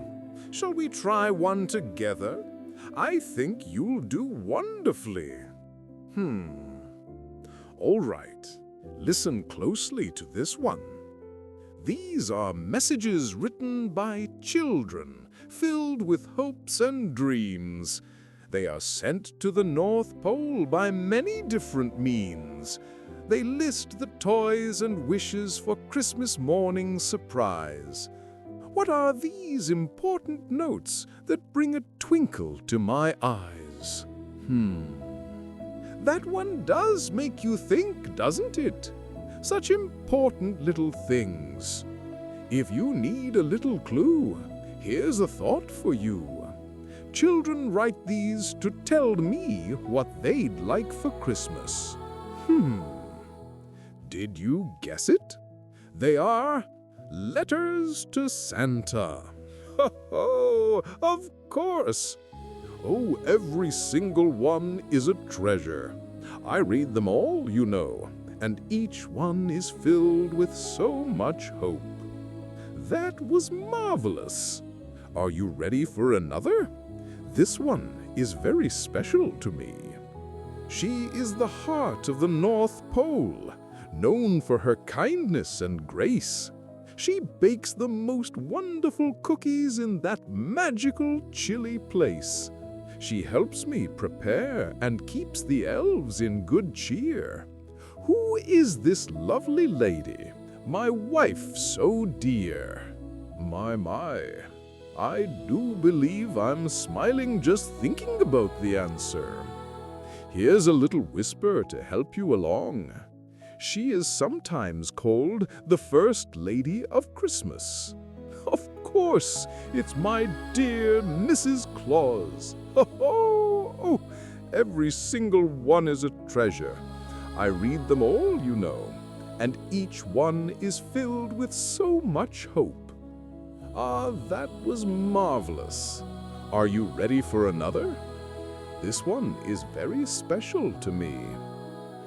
Shall we try one together? I think you'll do wonderfully. All right, listen closely to this one. These are messages written by children, filled with hopes and dreams. They are sent to the North Pole by many different means. They list the toys and wishes for Christmas morning's surprise. What are these important notes that bring a twinkle to my eyes? That one does make you think, doesn't it? Such important little things. If you need a little clue, here's a thought for you. Children write these to tell me what they'd like for Christmas. Did you guess it? They are letters to Santa. Ho, of course. Oh, every single one is a treasure. I read them all, you know, and each one is filled with so much hope. That was marvelous. Are you ready for another? This one is very special to me. She is the heart of the North Pole, known for her kindness and grace. She bakes the most wonderful cookies in that magical, chilly place. She helps me prepare and keeps the elves in good cheer. Who is this lovely lady, my wife so dear? My, I do believe I'm smiling just thinking about the answer. Here's a little whisper to help you along. She is sometimes called the First Lady of Christmas. Of course, it's my dear Mrs. Claus. Oh, every single one is a treasure. I read them all, you know, and each one is filled with so much hope. Ah, that was marvelous. Are you ready for another? This one is very special to me.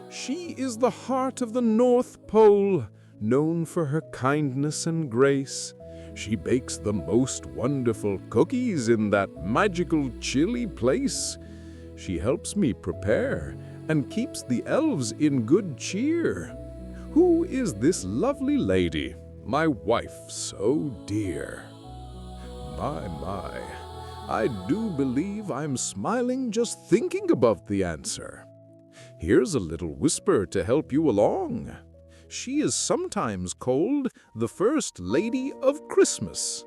She is the heart of the North Pole, known for her kindness and grace. She bakes the most wonderful cookies in that magical chilly place. She helps me prepare and keeps the elves in good cheer. Who is this lovely lady, my wife so dear? My, I do believe I'm smiling just thinking about the answer. Here's a little whisper to help you along. She is sometimes called the First Lady of Christmas.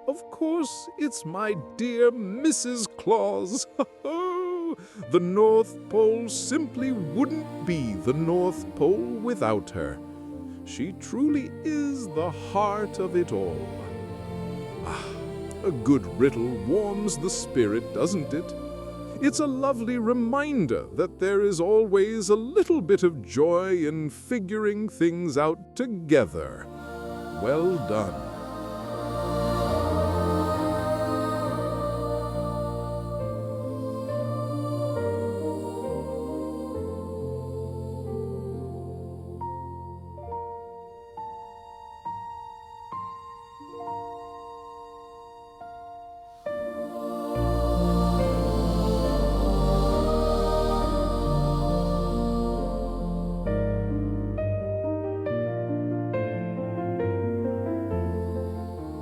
Of course, it's my dear Mrs. Claus. The North Pole simply wouldn't be the North Pole without her. She truly is the heart of it all. A good riddle warms the spirit, doesn't it? It's a lovely reminder that there is always a little bit of joy in figuring things out together. Well done.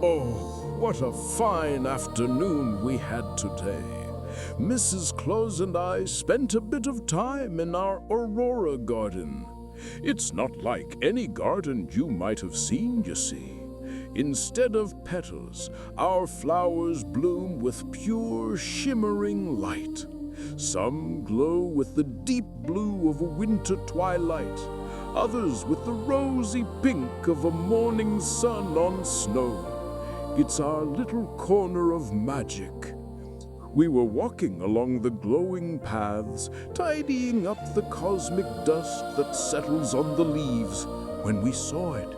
Oh, what a fine afternoon we had today. Mrs. Claus and I spent a bit of time in our Aurora Garden. It's not like any garden you might have seen, you see. Instead of petals, our flowers bloom with pure, shimmering light. Some glow with the deep blue of a winter twilight, others with the rosy pink of a morning sun on snow. It's our little corner of magic. We were walking along the glowing paths, tidying up the cosmic dust that settles on the leaves, when we saw it.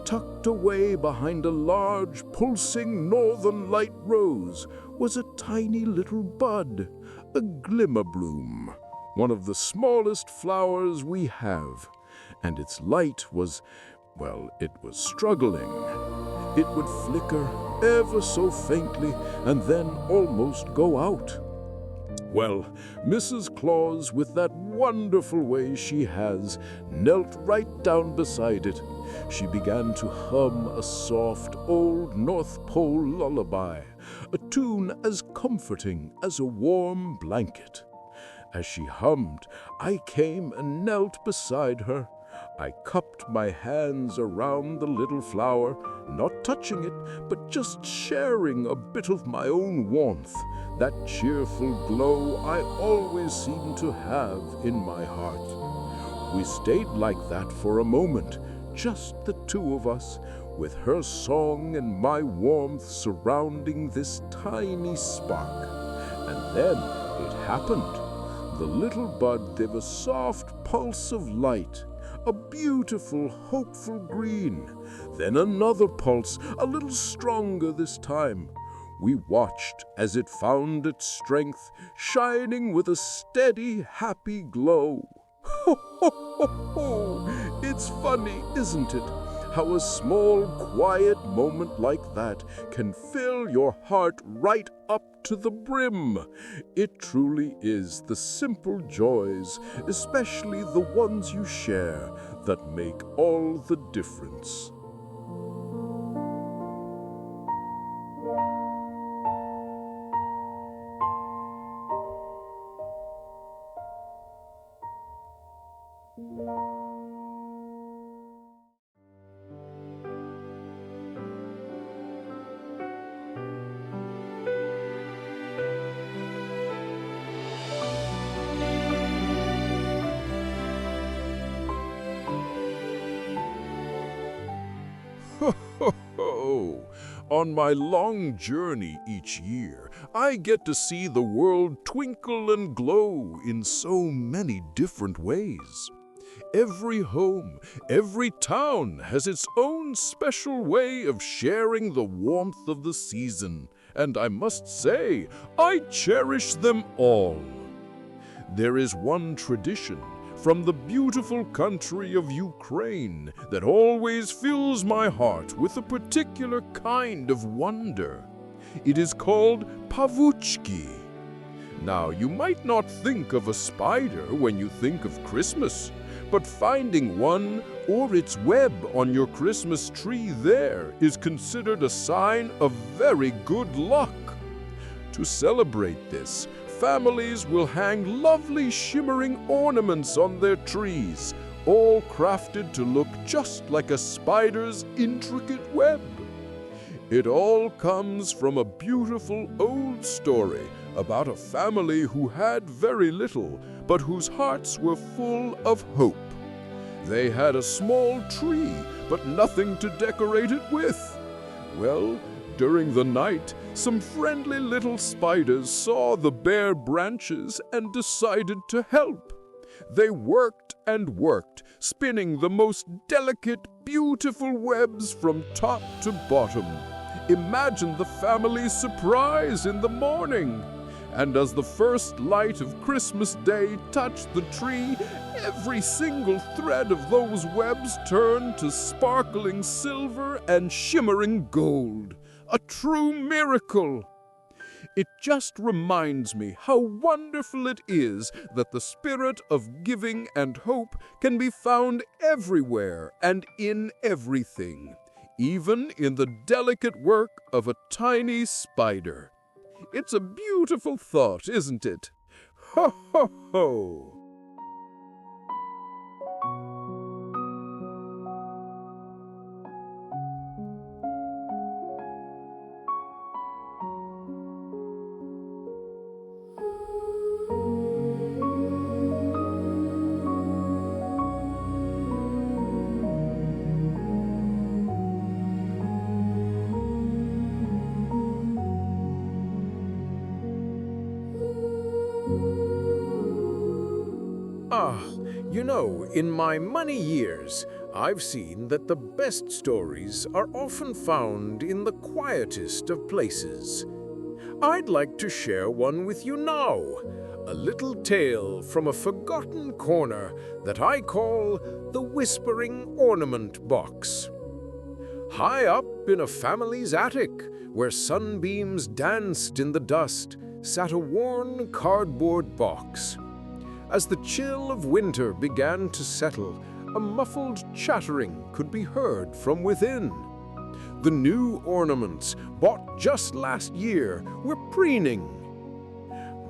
Tucked away behind a large, pulsing northern light rose was a tiny little bud, a glimmer bloom, one of the smallest flowers we have. And its light was, well, it was struggling. It would flicker ever so faintly and then almost go out. Well, Mrs. Claus, with that wonderful way she has, knelt right down beside it. She began to hum a soft old North Pole lullaby, a tune as comforting as a warm blanket. As she hummed, I came and knelt beside her. I cupped my hands around the little flower, not touching it, but just sharing a bit of my own warmth, that cheerful glow I always seem to have in my heart. We stayed like that for a moment, just the two of us, with her song and my warmth surrounding this tiny spark. And then it happened. The little bud gave a soft pulse of light, a beautiful, hopeful green. Then another pulse, a little stronger this time. We watched as it found its strength, shining with a steady, happy glow. Ho, ho, ho, ho! It's funny, isn't it? How a small, quiet moment like that can fill your heart right up to the brim. It truly is the simple joys, especially the ones you share, that make all the difference. Oh, on my long journey each year, I get to see the world twinkle and glow in so many different ways. Every home, every town has its own special way of sharing the warmth of the season, and I must say, I cherish them all. There is one tradition from the beautiful country of Ukraine that always fills my heart with a particular kind of wonder. It is called pavuchki. Now, you might not think of a spider when you think of Christmas, but finding one or its web on your Christmas tree there is considered a sign of very good luck. To celebrate this, families will hang lovely shimmering ornaments on their trees, all crafted to look just like a spider's intricate web. It all comes from a beautiful old story about a family who had very little, but whose hearts were full of hope. They had a small tree, but nothing to decorate it with. Well, during the night, some friendly little spiders saw the bare branches and decided to help. They worked and worked, spinning the most delicate, beautiful webs from top to bottom. Imagine the family's surprise in the morning. And as the first light of Christmas Day touched the tree, every single thread of those webs turned to sparkling silver and shimmering gold. A true miracle! It just reminds me how wonderful it is that the spirit of giving and hope can be found everywhere and in everything, even in the delicate work of a tiny spider. It's a beautiful thought, isn't it? Ho, ho, ho! You know, in my many years, I've seen that the best stories are often found in the quietest of places. I'd like to share one with you now, a little tale from a forgotten corner that I call the Whispering Ornament Box. High up in a family's attic, where sunbeams danced in the dust, sat a worn cardboard box. As the chill of winter began to settle, a muffled chattering could be heard from within. The new ornaments, bought just last year, were preening.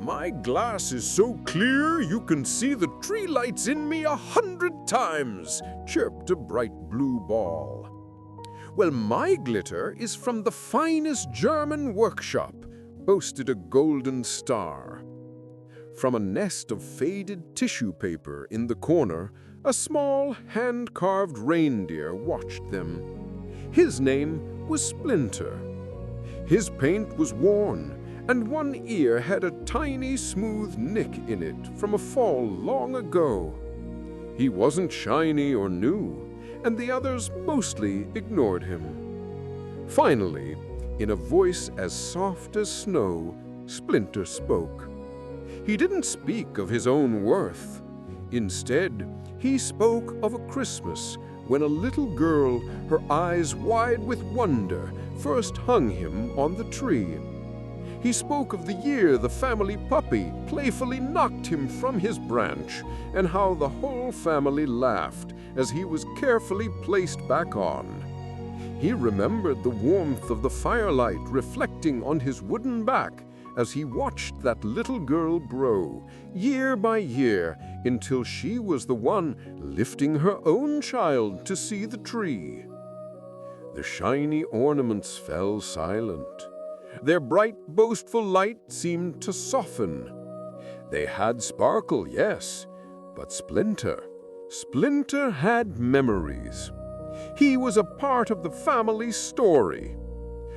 "My glass is so clear you can see the tree lights in me 100 times," chirped a bright blue ball. "Well, my glitter is from the finest German workshop," boasted a golden star. From a nest of faded tissue paper in the corner, a small hand-carved reindeer watched them. His name was Splinter. His paint was worn, and one ear had a tiny smooth nick in it from a fall long ago. He wasn't shiny or new, and the others mostly ignored him. Finally, in a voice as soft as snow, Splinter spoke. He didn't speak of his own worth. Instead, he spoke of a Christmas when a little girl, her eyes wide with wonder, first hung him on the tree. He spoke of the year the family puppy playfully knocked him from his branch, and how the whole family laughed as he was carefully placed back on. He remembered the warmth of the firelight reflecting on his wooden back as he watched that little girl grow, year by year, until she was the one lifting her own child to see the tree. The shiny ornaments fell silent. Their bright, boastful light seemed to soften. They had sparkle, yes, but Splinter had memories. He was a part of the family's story.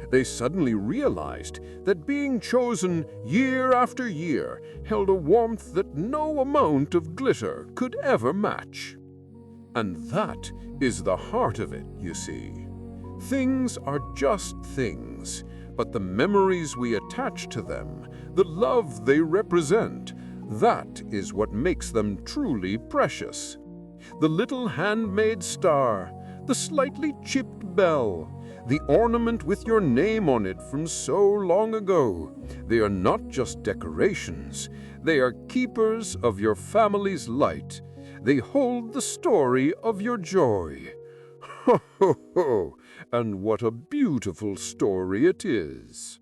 They suddenly realized that being chosen year after year held a warmth that no amount of glitter could ever match. And that is the heart of it, you see. Things are just things, but the memories we attach to them, the love they represent, that is what makes them truly precious. The little handmade star, the slightly chipped bell, the ornament with your name on it from so long ago, they are not just decorations. They are keepers of your family's light. They hold the story of your joy. Ho, ho, ho! And what a beautiful story it is.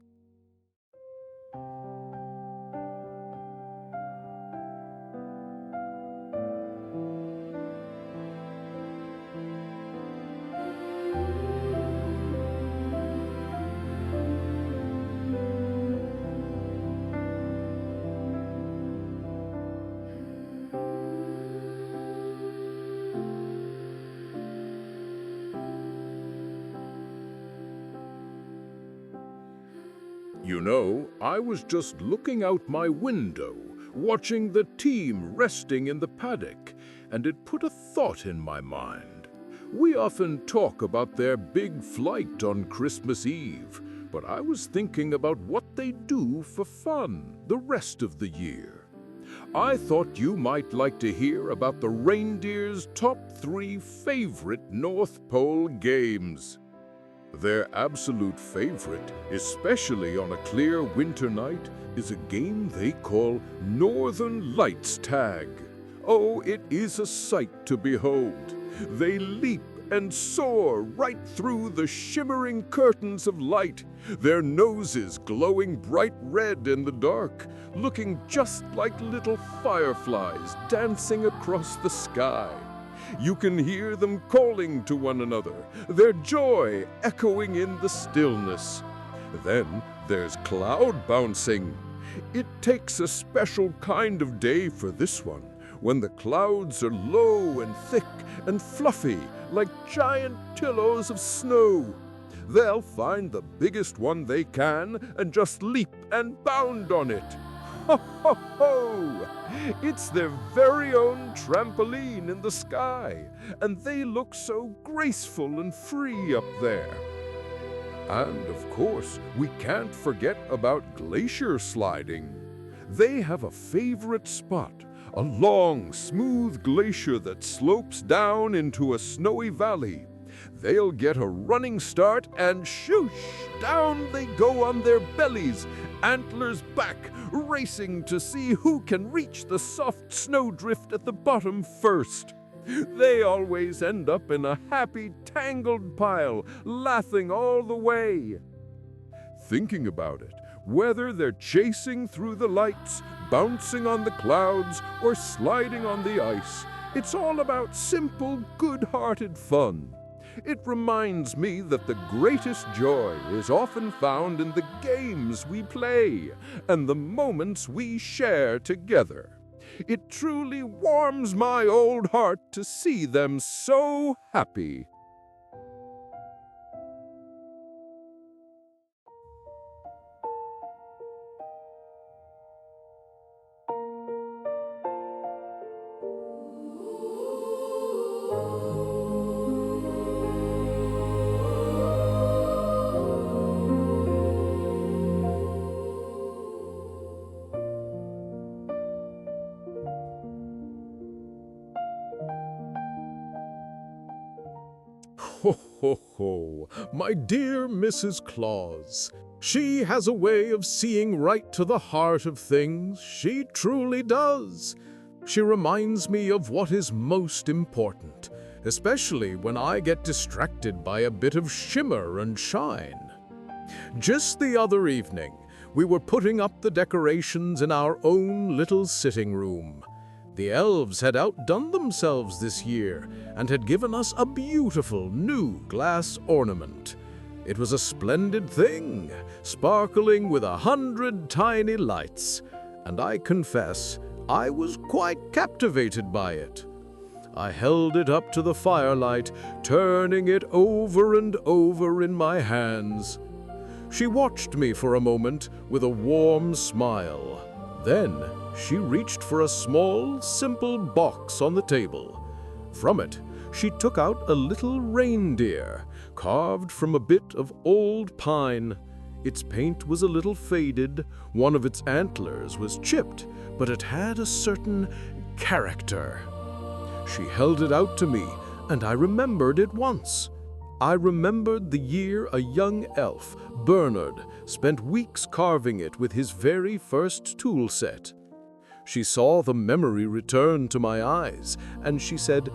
You know, I was just looking out my window, watching the team resting in the paddock, and it put a thought in my mind. We often talk about their big flight on Christmas Eve, but I was thinking about what they do for fun the rest of the year. I thought you might like to hear about the reindeer's top 3 favorite North Pole games. Their absolute favorite, especially on a clear winter night, is a game they call Northern Lights Tag. Oh, it is a sight to behold. They leap and soar right through the shimmering curtains of light, their noses glowing bright red in the dark, looking just like little fireflies dancing across the sky. You can hear them calling to one another, their joy echoing in the stillness. Then there's cloud bouncing. It takes a special kind of day for this one, when the clouds are low and thick and fluffy like giant pillows of snow. They'll find the biggest one they can and just leap and bound on it. Ho, ho, ho! It's their very own trampoline in the sky, and they look so graceful and free up there. And of course, we can't forget about glacier sliding. They have a favorite spot, a long, smooth glacier that slopes down into a snowy valley. They'll get a running start and shoosh, down they go on their bellies, antlers back, racing to see who can reach the soft snowdrift at the bottom first. They always end up in a happy, tangled pile, laughing all the way. Thinking about it, whether they're chasing through the lights, bouncing on the clouds, or sliding on the ice, it's all about simple, good-hearted fun. It reminds me that the greatest joy is often found in the games we play and the moments we share together. It truly warms my old heart to see them so happy. Ho, ho, ho, my dear Mrs. Claus. She has a way of seeing right to the heart of things. She truly does. She reminds me of what is most important, especially when I get distracted by a bit of shimmer and shine. Just the other evening, we were putting up the decorations in our own little sitting room. The elves had outdone themselves this year and had given us a beautiful new glass ornament. It was a splendid thing, sparkling with 100 tiny lights, and I confess I was quite captivated by it. I held it up to the firelight, turning it over and over in my hands. She watched me for a moment with a warm smile. Then she reached for a small, simple box on the table. From it, she took out a little reindeer, carved from a bit of old pine. Its paint was a little faded, one of its antlers was chipped, but it had a certain character. She held it out to me, and I remembered it once. I remembered the year a young elf, Bernard, spent weeks carving it with his very first tool set. She saw the memory return to my eyes, and she said,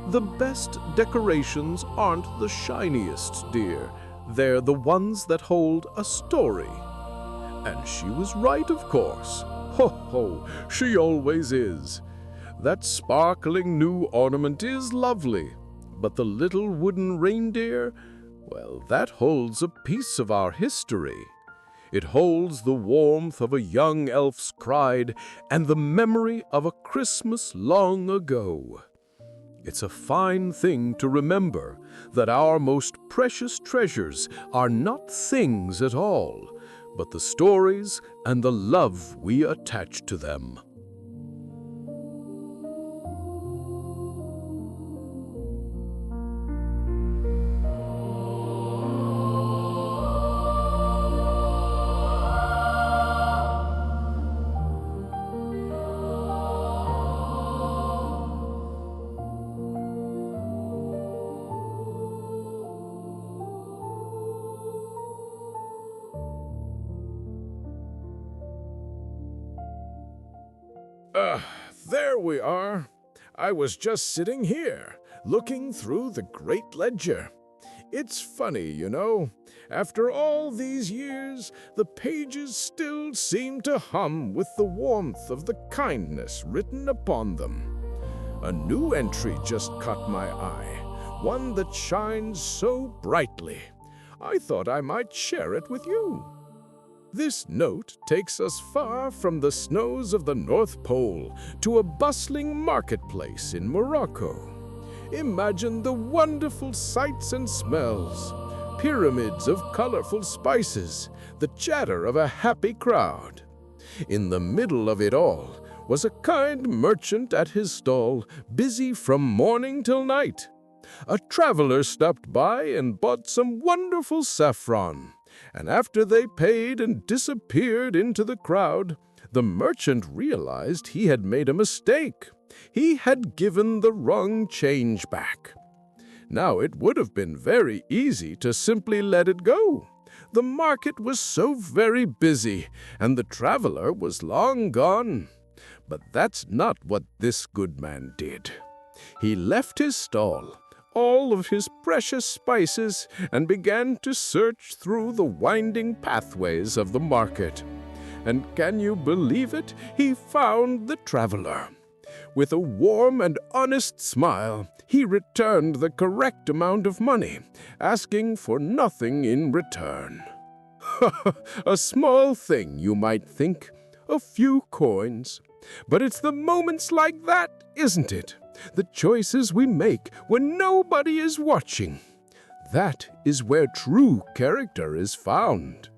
"The best decorations aren't the shiniest, dear. They're the ones that hold a story." And she was right, of course. Ho, ho, she always is. That sparkling new ornament is lovely, but the little wooden reindeer, well, that holds a piece of our history. It holds the warmth of a young elf's pride and the memory of a Christmas long ago. It's a fine thing to remember that our most precious treasures are not things at all, but the stories and the love we attach to them. There we are. I was just sitting here, looking through the great ledger. It's funny, you know. After all these years, the pages still seem to hum with the warmth of the kindness written upon them. A new entry just caught my eye, one that shines so brightly. I thought I might share it with you. This note takes us far from the snows of the North Pole to a bustling marketplace in Morocco. Imagine the wonderful sights and smells, pyramids of colorful spices, the chatter of a happy crowd. In the middle of it all was a kind merchant at his stall, busy from morning till night. A traveler stopped by and bought some wonderful saffron. And after they paid and disappeared into the crowd, the merchant realized he had made a mistake. He had given the wrong change back. Now, it would have been very easy to simply let it go. The market was so very busy, and the traveler was long gone. But that's not what this good man did. He left his stall, all of his precious spices, and began to search through the winding pathways of the market. And can you believe it? He found the traveler. With a warm and honest smile, he returned the correct amount of money, asking for nothing in return. A small thing, you might think, a few coins. But it's the moments like that, isn't it? The choices we make when nobody is watching. That is where true character is found.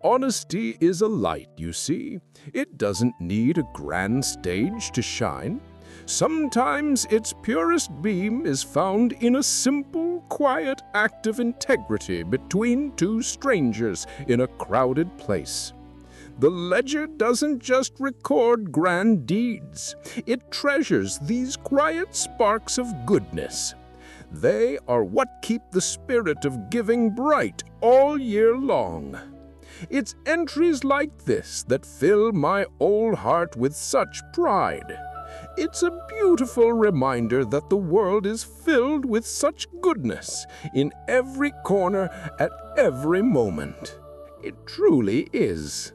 Honesty is a light, you see. It doesn't need a grand stage to shine. Sometimes its purest beam is found in a simple, quiet act of integrity between two strangers in a crowded place. The ledger doesn't just record grand deeds. It treasures these quiet sparks of goodness. They are what keep the spirit of giving bright all year long. It's entries like this that fill my old heart with such pride. It's a beautiful reminder that the world is filled with such goodness in every corner at every moment. It truly is.